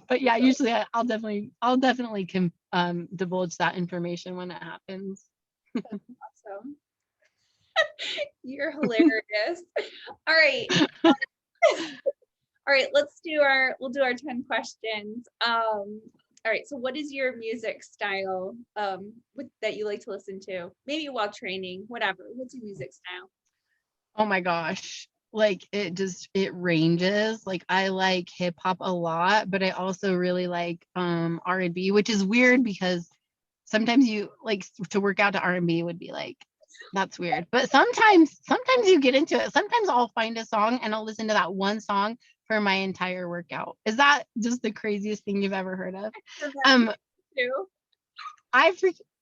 But yeah, usually I'll definitely divulge that information when it happens. Awesome. You're hilarious. All right. All right, we'll do our 10 questions. All right. So what is your music style that you like to listen to? Maybe while training, whatever. What's your music style? Oh my gosh. Like it ranges. Like I like hip hop a lot, but I also really like R&B, which is weird because sometimes you like to work out to R&B would be like that's weird. But sometimes you get into it. Sometimes I'll find a song and I'll listen to that one song for my entire workout. Is that just the craziest thing you've ever heard of? So Um that's too.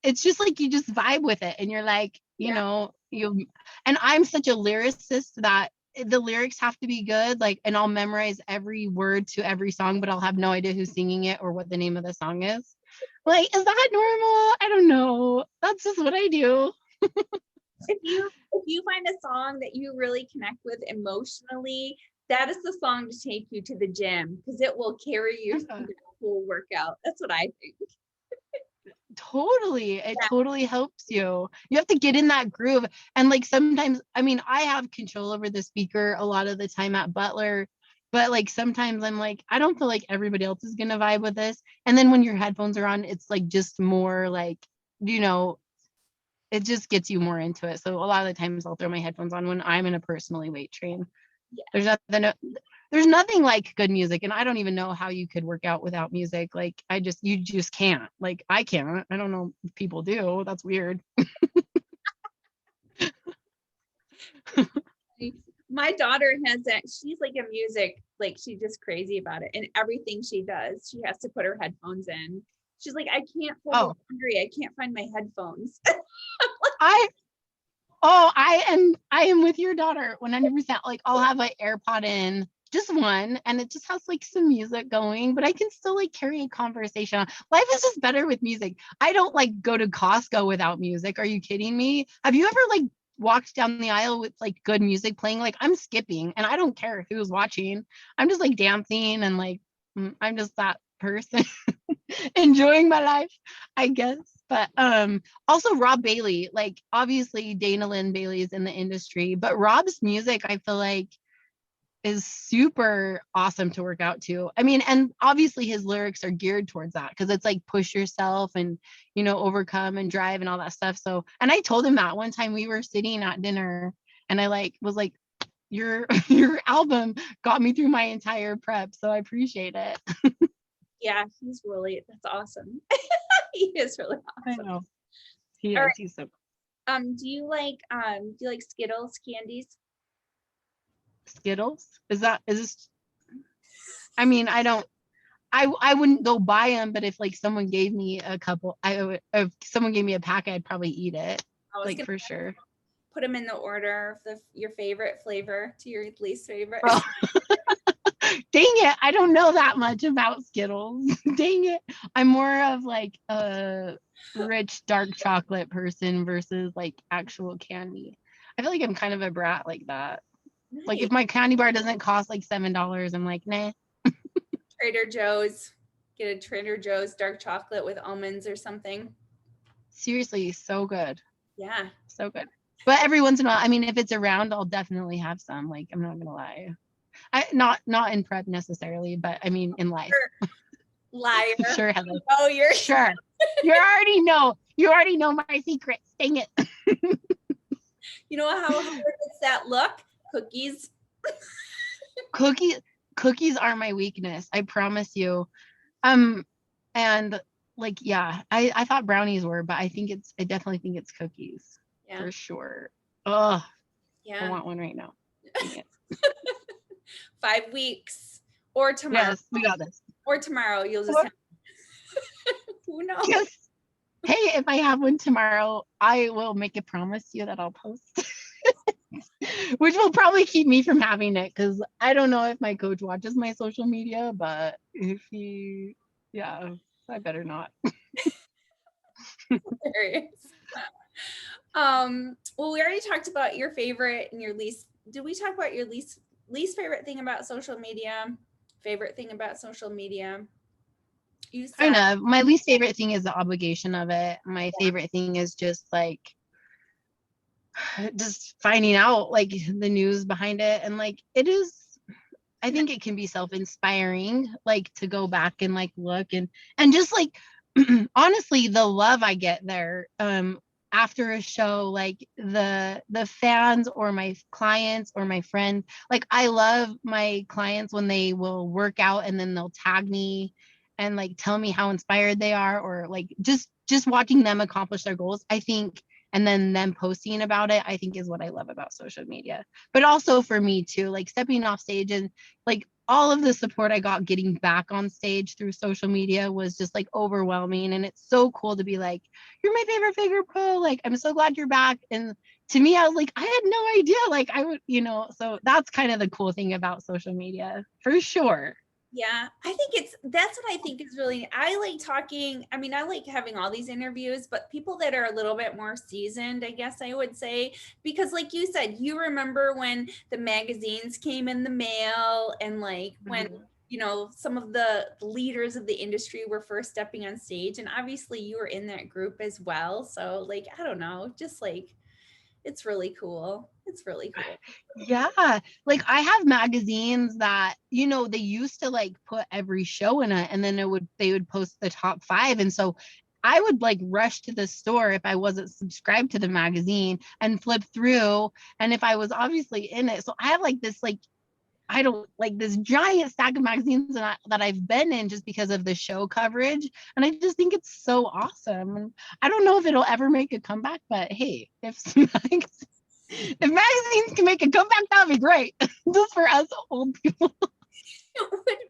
it's just like you just vibe with it and you're like, Yeah. and I'm such a lyricist that the lyrics have to be good, like, and I'll memorize every word to every song, but I'll have no idea who's singing it or what the name of the song is. Like, is that normal? I don't know. That's just what I do. If you find a song that you really connect with emotionally, that is the song to take you to the gym because it will carry you through the whole workout. That's what I think. Totally. It Yeah. totally helps you. You have to get in that groove. And like sometimes, I mean, I have control over the speaker a lot of the time at Butler, but like sometimes I'm like, I don't feel like everybody else is gonna vibe with this. And then when your headphones are on, it's like just more like, you know, it just gets you more into it. So a lot of the times I'll throw my headphones on when I'm in a personally weight train. Yeah. There's nothing like good music, and I don't even know how you could work out without music. Like you just can't. Like I can't. I don't know if people do. That's weird. My daughter has that. She's like a music, like she's just crazy about it. And everything she does, she has to put her headphones in. She's like, I can't fold the laundry. I can't find my headphones. I I am with your daughter 100%. Like I'll have an AirPod in, just one, and it just has like some music going, but I can still like carry a conversation on. Life is just better with music. I don't like go to Costco without music. Are you kidding me? Have you ever like walked down the aisle with like good music playing? Like I'm skipping and I don't care who's watching. I'm just like dancing and like I'm just that person enjoying my life, I guess. But also Rob Bailey, like obviously Dana Lynn Bailey is in the industry, but Rob's music I feel like is super awesome to work out to. I mean, and obviously his lyrics are geared towards that because it's like push yourself and overcome and drive and all that stuff. So, and I told him that one time we were sitting at dinner and I like was like, your album got me through my entire prep, so I appreciate it. Yeah, that's awesome. He is really I awesome. know. He All is. right. He's so Do you like Skittles candies? Skittles. Is this? I mean, I wouldn't go buy them, but if like someone gave me a couple, if someone gave me a pack, I'd probably eat it. Like for sure. Put them in the order of your favorite flavor to your least favorite. Oh. Dang it. I don't know that much about Skittles. Dang it. I'm more of like a rich dark chocolate person versus like actual candy. I feel like I'm kind of a brat like that. Nice. Like if my candy bar doesn't cost like $7, I'm like, nah. Trader Joe's. Get a Trader Joe's dark chocolate with almonds or something. Seriously, so good. Yeah. So good. But every once in a while, I mean, if it's around, I'll definitely have some. Like, I'm not gonna lie. Not in prep necessarily, but I mean in life. Liar. Sure, Heather. Oh, you're sure. You already know my secrets. Dang it. You know how it's that look? Cookies. Cookies are my weakness. I promise you. And like, yeah, I thought brownies were, but I definitely think it's cookies. Yeah. For sure. Oh, yeah. I want one right now. Dang it. 5 weeks or tomorrow. Yes, we got this. Or tomorrow, you'll just have. Who knows? Yes. Hey, if I have one tomorrow, I will make a promise to you that I'll post. Which will probably keep me from having it because I don't know if my coach watches my social media, but if he, yeah, I better not. Well, we already talked about your favorite and your least. Did we talk about your least favorite thing about social media? Favorite thing about social media? You said, I know. My least favorite thing is the obligation of it. My favorite thing is just like just finding out like the news behind it, and like it is I think it can be self-inspiring, like to go back and like look and just like honestly, the love I get there after a show, like the fans or my clients or my friends, like I love my clients when they will work out and then they'll tag me and like tell me how inspired they are, or like just watching them accomplish their goals, I think, and then them posting about it, I think is what I love about social media. But also for me too, like stepping off stage and like all of the support I got getting back on stage through social media was just like overwhelming. And it's so cool to be like, you're my favorite figure pro. Like, I'm so glad you're back. And to me, I was like, I had no idea. Like, I would, so that's kind of the cool thing about social media for sure. Yeah, I think that's what I think is really, I like talking. I mean, I like having all these interviews, but people that are a little bit more seasoned, I guess I would say, because like you said, you remember when the magazines came in the mail and like when, some of the leaders of the industry were first stepping on stage. And obviously you were in that group as well. So like, I don't know, just like, it's really cool. It's really cool. Yeah, like I have magazines that they used to like put every show in it, and then they would post the top 5, and so I would like rush to the store if I wasn't subscribed to the magazine and flip through, and if I was obviously in it, so I have like this like I don't like this giant stack of magazines that I've been in just because of the show coverage, and I just think it's so awesome. And I don't know if it'll ever make a comeback, but hey, if magazines can make a comeback, that'd be great. Just for us old people.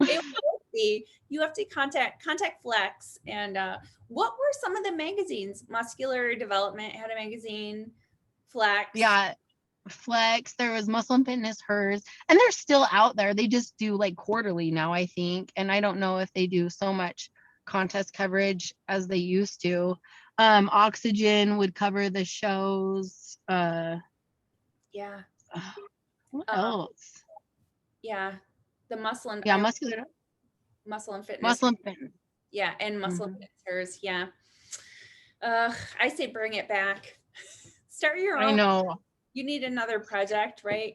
It would be. You have to contact Flex. And what were some of the magazines? Muscular Development had a magazine. Flex. Yeah. Flex, there was Muscle and Fitness, hers, and they're still out there. They just do like quarterly now, I think. And I don't know if they do so much contest coverage as they used to. Oxygen would cover the shows. Yeah. What else? Yeah. The Muscle and Muscle and Fitness. Muscle and Fitness. Yeah, and Muscle and Fitness, hers. Yeah. I say bring it back. Start your own. I know. You need another project, right?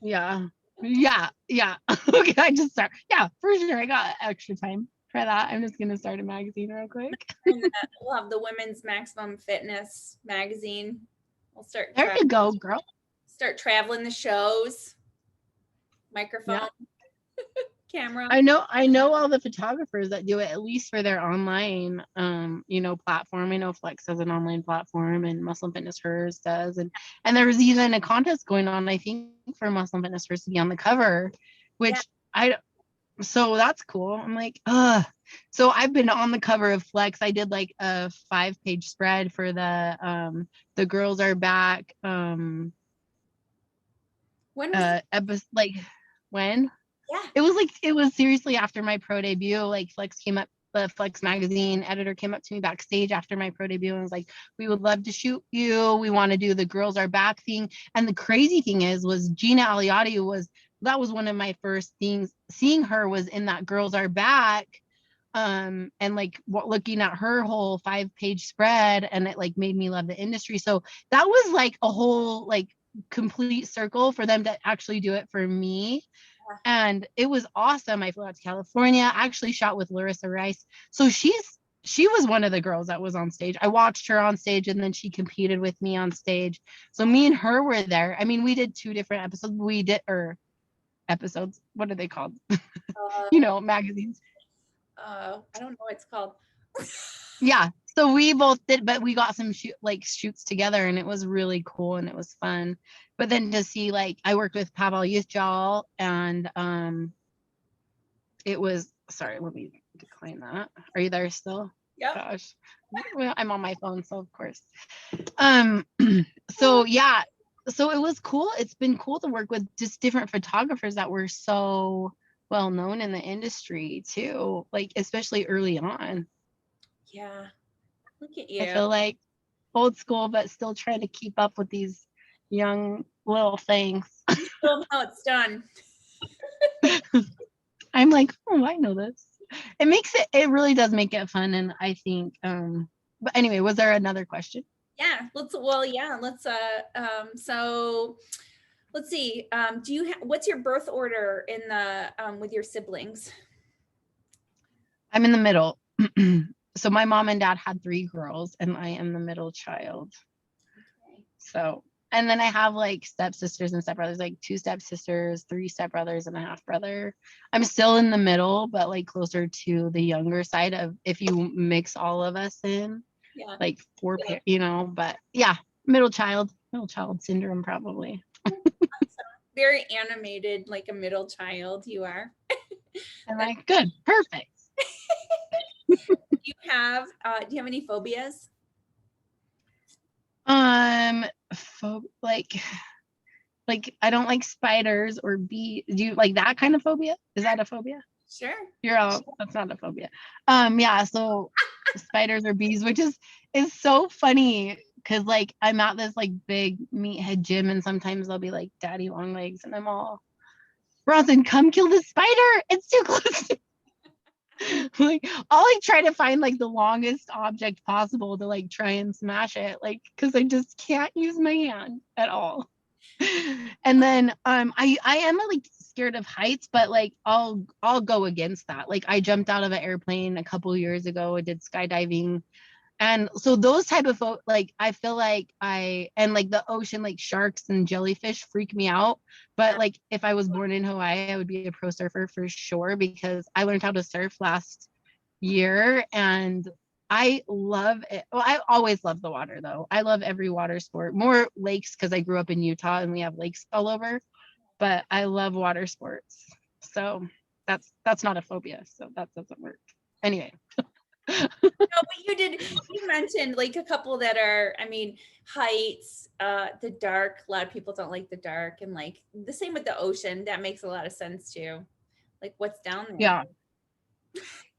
Yeah. Okay, I just start. Yeah, for sure. I got extra time for that. I'm just gonna start a magazine real quick. And we'll have the Women's Maximum Fitness magazine. We'll start. There you go, girl. Start traveling the shows. Microphone. Yeah. Camera. I know all the photographers that do it, at least for their online platform. I know Flex has an online platform, and Muscle and Fitness hers does, and there was even a contest going on, I think, for Muscle and Fitness hers to be on the cover, which so that's cool. I'm like, so I've been on the cover of Flex. I did like a 5-page spread for the Girls Are Back when was when yeah. It was seriously after my pro debut. Like the Flex magazine editor came up to me backstage after my pro debut and was like, we would love to shoot you. We want to do the Girls Are Back thing. And the crazy thing was Gina Aliotti that was one of my first things. Seeing her was in that Girls Are Back. And like looking at her whole 5-page spread, and it like made me love the industry. So that was like a whole like complete circle for them to actually do it for me. And it was awesome. I flew out to California. I actually shot with Larissa Rice. So she was one of the girls that was on stage. I watched her on stage, and then she competed with me on stage. So me and her were there. I mean, we did 2 different episodes. Episodes. What are they called? Magazines. I don't know what it's called. Yeah. So we both did, but we got some shoots together, and it was really cool and it was fun. But then to see, like, I worked with Pavel Yusjal, and it was, sorry, let me decline that. Are you there still? Yeah. Gosh, well, I'm on my phone, so of course. So yeah, so it was cool. It's been cool to work with just different photographers that were so well known in the industry too, like especially early on. Yeah. Look at you. I feel like old school, but still trying to keep up with these young little things. You show them how it's done. I'm like, oh, I know this. It really does make it fun. And I think, but anyway, was there another question? Yeah, so Let's see. What's your birth order in the with your siblings? I'm in the middle. So my mom and dad had 3 girls and I am the middle child. Okay. So, and then I have like stepsisters and stepbrothers, like 2 stepsisters, 3 stepbrothers, and a half brother. I'm still in the middle, but like closer to the younger side of if you mix all of us in, Yeah. like 4 you know, but yeah, middle child syndrome probably. Very animated, like a middle child you are. And like, good, perfect. Do you have any phobias? Like I don't like spiders or bees. Do you like that kind of phobia? Is that a phobia? Sure. You're all, that's not a phobia. Yeah, so spiders or bees, which is so funny because like I'm at this like big meathead gym and sometimes they'll be like daddy long legs and I'm all, Bronson, come kill the spider. It's too close to like I'll like try to find like the longest object possible to like try and smash it, like because I just can't use my hand at all. And then I am like scared of heights, but like I'll go against that. Like I jumped out of an airplane a couple years ago. I did skydiving. And so those type of like I feel like and like the ocean, like sharks and jellyfish freak me out. But like if I was born in Hawaii, I would be a pro surfer for sure because I learned how to surf last year and I love it. Well, I always love the water though. I love every water sport. More lakes because I grew up in Utah and we have lakes all over, but I love water sports. So that's not a phobia. So that doesn't work. Anyway. No, but you mentioned like a couple that are, I mean, heights, the dark. A lot of people don't like the dark, and like the same with the ocean. That makes a lot of sense too. Like what's down there? Yeah.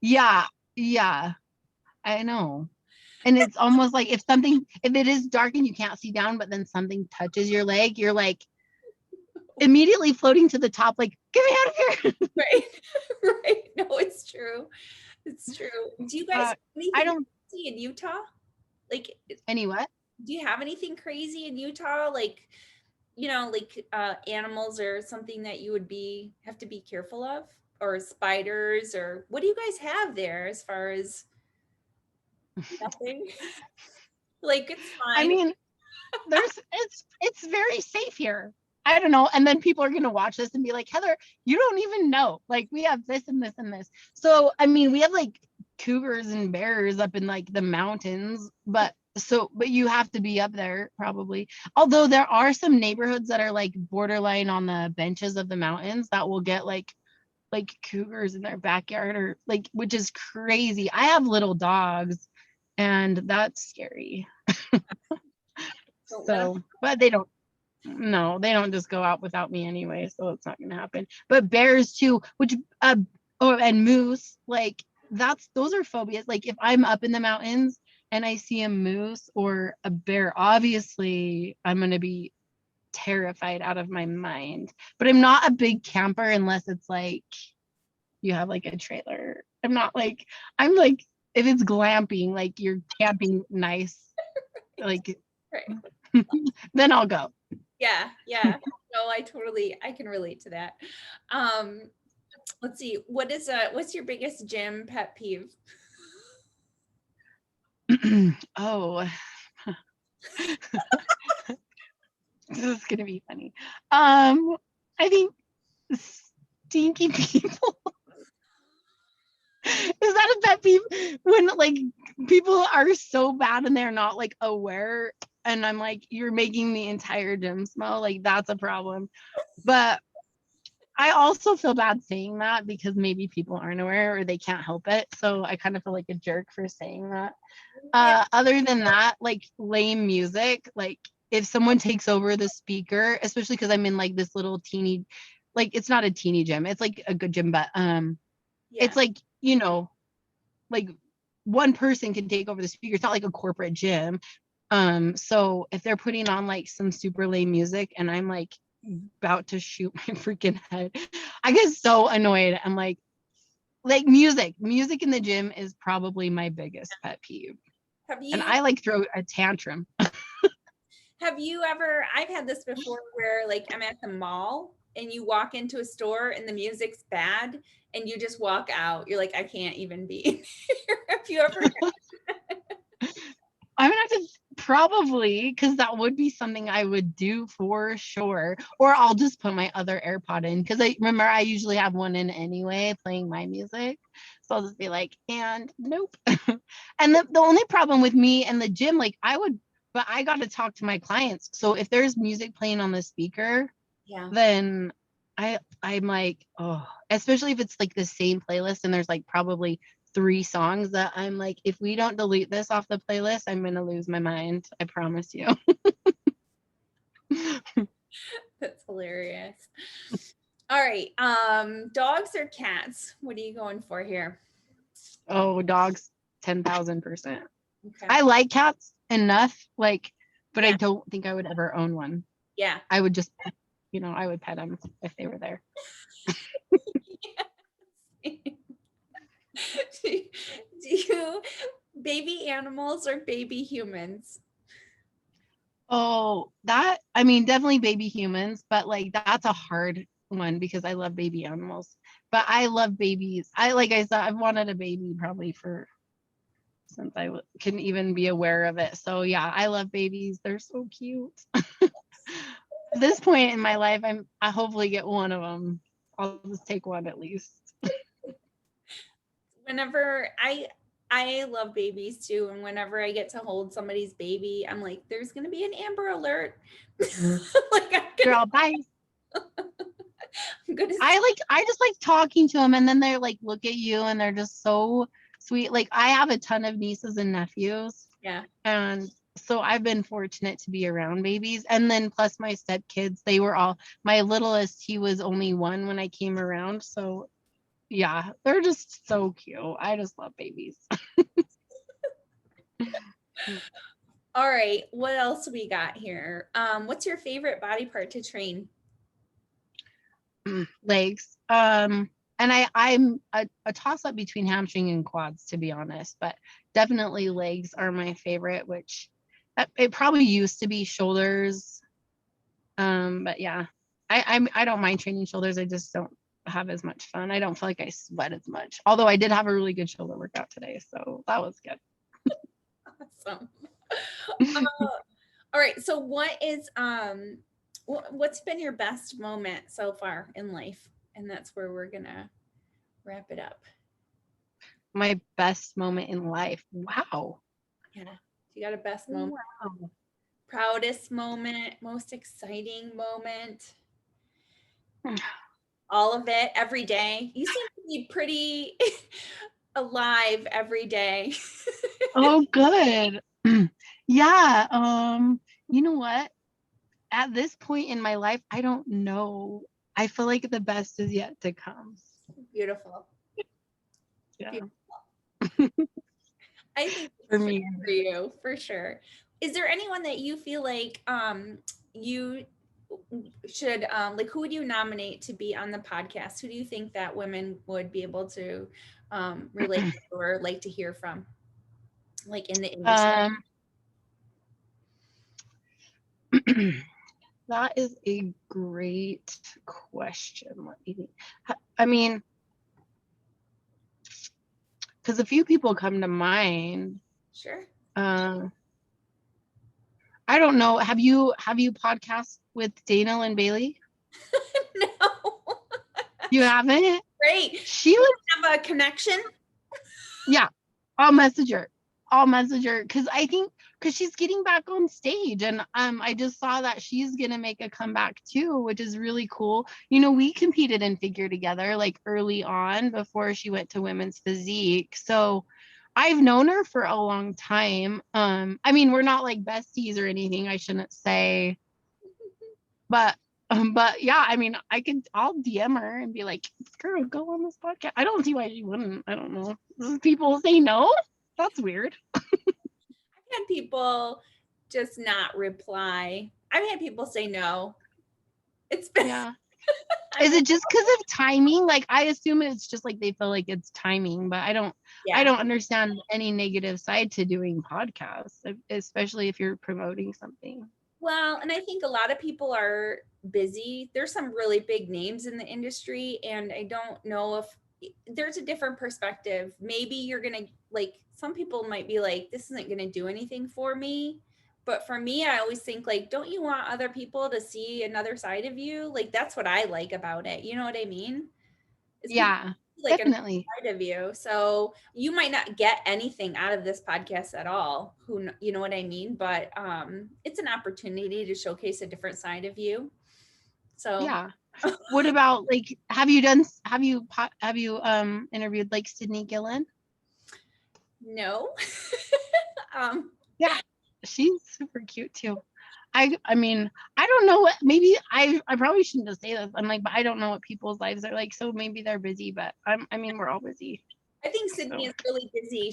Yeah. Yeah. I know. And it's almost like if it is dark and you can't see down, but then something touches your leg, you're like immediately floating to the top, like, get me out of here. Right. Right. No, it's true. It's true. Do you guys have I anything don't crazy in Utah? Like, any what? do you have anything crazy in Utah? Like, like animals or something that you would have to be careful of? Or spiders, or what do you guys have there as far as nothing? Like it's I fine. mean, it's very safe here. I don't know. And then people are gonna watch this and be like, Heather, you don't even know. Like we have this and this and this. So I mean, we have like cougars and bears up in like the mountains, but you have to be up there probably. Although there are some neighborhoods that are like borderline on the benches of the mountains that will get like cougars in their backyard or like, which is crazy. I have little dogs and that's scary. So, but they don't, no, they don't just go out without me anyway, so it's not gonna happen. But bears too, which and moose, like those are phobias. Like if I'm up in the mountains and I see a moose or a bear, obviously I'm gonna be terrified out of my mind. But I'm not a big camper unless it's like you have like a trailer. I'm like if it's glamping, like you're camping nice, like Right. then I'll go. Yeah, yeah. No, I can relate to that. Let's see. What's your biggest gym pet peeve? Oh, this is gonna be funny. I think stinky people. Is that a pet peeve? When like people are so bad and they're not like aware, and I'm like, you're making the entire gym smell. Like that's a problem. But I also feel bad saying that because maybe people aren't aware or they can't help it. So I kind of feel like a jerk for saying that. Yeah. Other than that, like lame music, like if someone takes over the speaker, especially because I'm in like this little teeny, like it's not a teeny gym, it's like a good gym, but Yeah. it's like, like one person can take over the speaker. It's not like a corporate gym. So if they're putting on like some super lame music and I'm like about to shoot my freaking head, I get so annoyed. I'm like music in the gym is probably my biggest pet peeve. Have And you I like throw a tantrum. Have you ever, I've had this before where like I'm at the mall and you walk into a store and the music's bad and you just walk out. You're like, I can't even be in here. Have you ever? I'm gonna have to probably, because that would be something I would do for sure. Or I'll just put my other AirPod in, because I remember I usually have one in anyway, playing my music. So I'll just be like, and nope. And the only problem with me and the gym, like but I got to talk to my clients. So if there's music playing on the speaker, Yeah. then I'm like, oh, especially if it's like the same playlist and there's like probably 3 songs that I'm like, if we don't delete this off the playlist, I'm gonna lose my mind. I promise you. That's hilarious. All right. Dogs or cats? What are you going for here? Oh, dogs, 10,000%. Okay. I like cats enough, like, but I Yeah. don't think I would ever own one. Yeah. I would just, I would pet them if they were there. Do you baby animals or baby humans? Oh, definitely baby humans, but like that's a hard one because I love baby animals. But I love babies. Like I said, I've wanted a baby probably since I can even be aware of it. So yeah, I love babies. They're so cute. At this point in my life, I hopefully get one of them. I'll just take one at least. Whenever I love babies too, and whenever I get to hold somebody's baby, I'm like, there's gonna be an Amber Alert. Like Girl, bye. I'm gonna I just like talking to them, and then they're like look at you and they're just so sweet. Like I have a ton of nieces and nephews. Yeah. And so I've been fortunate to be around babies. And then plus my stepkids, they were all my littlest, he was only 1 when I came around. So yeah, they're just so cute. I just love babies. All right, what else we got here? What's your favorite body part to train? Legs. And I'm a toss up between hamstring and quads, to be honest, but definitely legs are my favorite, which it probably used to be shoulders. But yeah, I don't mind training shoulders. I just don't have as much fun. I don't feel like I sweat as much. Although I did have a really good shoulder workout today, so that was good. Awesome. All right, so what's been your best moment so far in life? And that's where we're gonna wrap it up. My best moment in life. Wow. Yeah. You got a best moment? Wow. Proudest moment, most exciting moment? All of it, every day. You seem to be pretty alive every day. Oh, good. Yeah. You know what? At this point in my life, I don't know. I feel like the best is yet to come. Beautiful. Yeah. Beautiful. I think For me. for you, for sure. Is there anyone that you feel like you should like who would you nominate to be on the podcast? Who do you think that women would be able to relate to or like to hear from? Like in the industry? That is a great question. Let me think. I mean, because a few people come to mind. Sure. I don't know. Have you podcast with Dana and Bailey? No. You haven't? Great. She would have a connection. Yeah, I'll message her. Because I think she's getting back on stage, and I just saw that she's gonna make a comeback too, which is really cool. We competed in figure together like early on before she went to women's physique, so I've known her for a long time. I mean, we're not like besties or anything, I shouldn't say, but yeah, I mean, I'll DM her and be like, girl, go on this podcast. I don't see why she wouldn't. I don't know. People say no. That's weird. I've had people just not reply. I've had people say no. It's been Yeah. Is it just because of timing? Like, I assume it's just like they feel like it's timing, but I don't understand any negative side to doing podcasts, especially if you're promoting something. Well, and I think a lot of people are busy. There's some really big names in the industry, and I don't know if there's a different perspective. Maybe you're gonna like some people might be like, this isn't gonna do anything for me. But for me, I always think like, don't you want other people to see another side of you? Like that's what I like about it. You know what I mean? It's people Yeah, see, like another definitely. side of you. So you might not get anything out of this podcast at all. You know what I mean? But it's an opportunity to showcase a different side of you. So Yeah. What about like, have you interviewed like Sydney Gillen? no. um Yeah, she's super cute too. I mean, I don't know what, maybe I probably shouldn't just say this. I'm like, but I don't know what people's lives are like. So maybe they're busy, but I mean, we're all busy. I think Sydney So is really busy.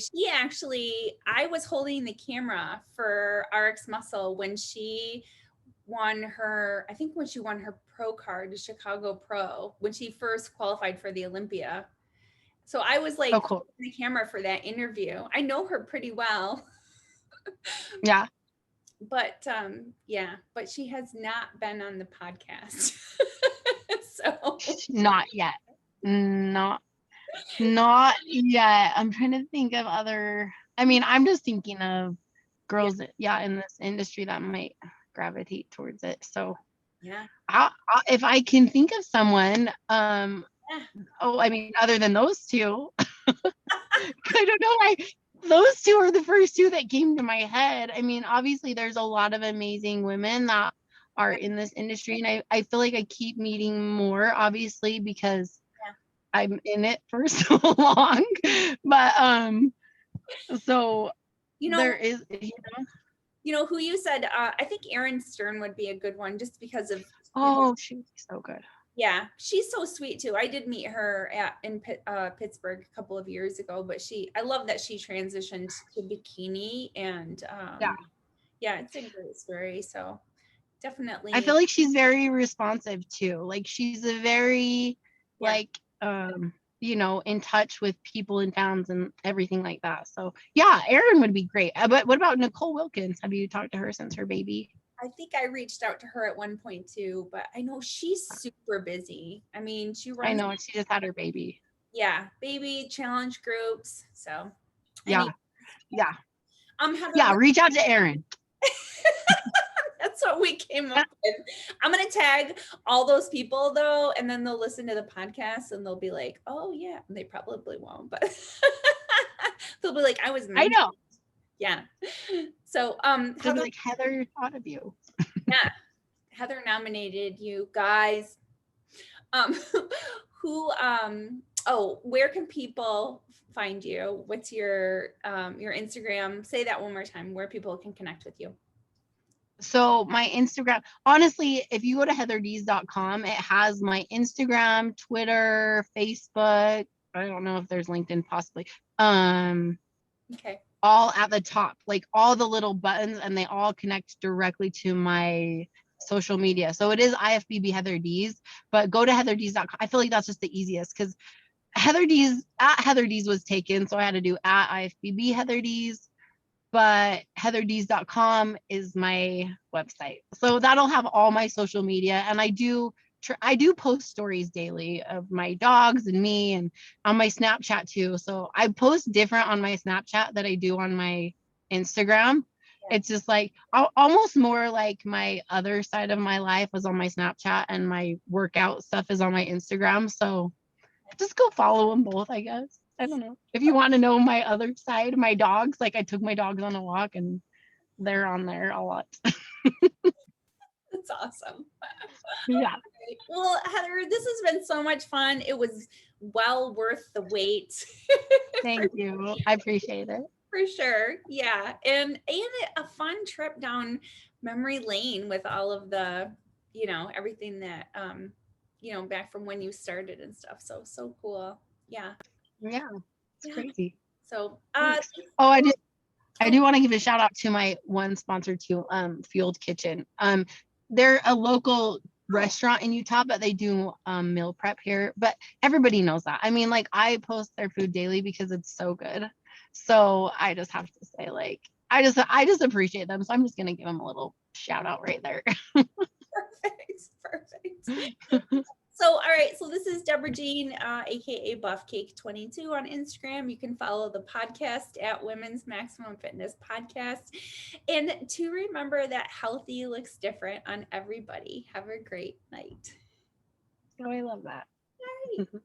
I was holding the camera for RX Muscle when she won her, I think when she won her pro card, the Chicago Pro, when she first qualified for the Olympia. So I was oh like cool. holding the camera for that interview. I know her pretty well, Yeah. but yeah, but she has not been on the podcast. So Not yet. Not not yet. I'm trying to think of other, I mean, I'm just thinking of yeah, girls, yeah, in this industry that might gravitate towards it. So yeah, if I can think of someone, yeah. oh, I mean, other than those two, I don't know why those two are the first two that came to my head. I mean, obviously, there's a lot of amazing women that are in this industry, and I feel like I keep meeting more, obviously, because Yeah. I'm in it for so long. But so You there know, is, who you said, I think Erin Stern would be a good one just because of, oh, she would be so good. yeah, she's so sweet too. I did meet her in Pittsburgh a couple of years ago, but I love that she transitioned to bikini and Yeah, yeah, it's a great story. So I definitely, feel like she's very responsive too. Like she's a very yeah. like in touch with people in towns and everything like that. So yeah, Erin would be great. But what about Nicole Wilkins? Have you talked to her since her baby? I think I reached out to her at one point too, but I know she's super busy. I mean, she I runs, know she just had her baby. yeah, baby challenge groups. So, Yeah, any, yeah, Heather, yeah. Reach out to Erin. that's what we came up with. I'm gonna tag all those people though, and then they'll listen to the podcast and they'll be like, "Oh yeah," and they probably won't, but they'll be like, "I was I mentioned." know. Yeah. So, She'll be Heather, like, Heather thought of you. yeah, Heather nominated you guys. Um, where can people find you? What's your Instagram? Say that one more time, where people can connect with you. So my Instagram, honestly, if you go to heatherdees.com, it has my Instagram, Twitter, Facebook. I don't know if there's LinkedIn possibly. Okay. All at the top, like all the little buttons, and they all connect directly to my social media. So it is IFBB Heather Dees, but go to heatherdees.com. I feel like that's just the easiest because Heather Dees at Heather Dees was taken. So I had to do at IFBB Heather Dees, but heatherdees.com is my website. So that'll have all my social media. And I do post stories daily of my dogs and me and on my Snapchat too. So I post different on my Snapchat that I do on my Instagram. Yeah. It's just like almost more like my other side of my life was on my Snapchat and my workout stuff is on my Instagram. So just go follow them both, I guess. I don't know. If you want to know my other side, my dogs, like I took my dogs on a walk and they're on there a lot. That's awesome. Yeah. Well, Heather, this has been so much fun. It was well worth the wait. Thank you. I appreciate it. For sure. Yeah. And a fun trip down memory lane with all of the, everything that back from when you started and stuff. So cool. Yeah. Yeah. It's Yeah. crazy. So Thanks. Oh, I oh, do want to give a shout out to my one sponsor too, Field Kitchen. They're a local restaurant in Utah, but they do meal prep here. But everybody knows that. I mean, like I post their food daily because it's so good. So I just have to say, like, I just appreciate them. So I'm just gonna give them a little shout out right there. Perfect. So, all right. So this is Deborah Jean, aka BuffCake22 on Instagram. You can follow the podcast at Women's Maximum Fitness Podcast. And to remember that healthy looks different on everybody. Have a great night. Oh, I love that. Bye.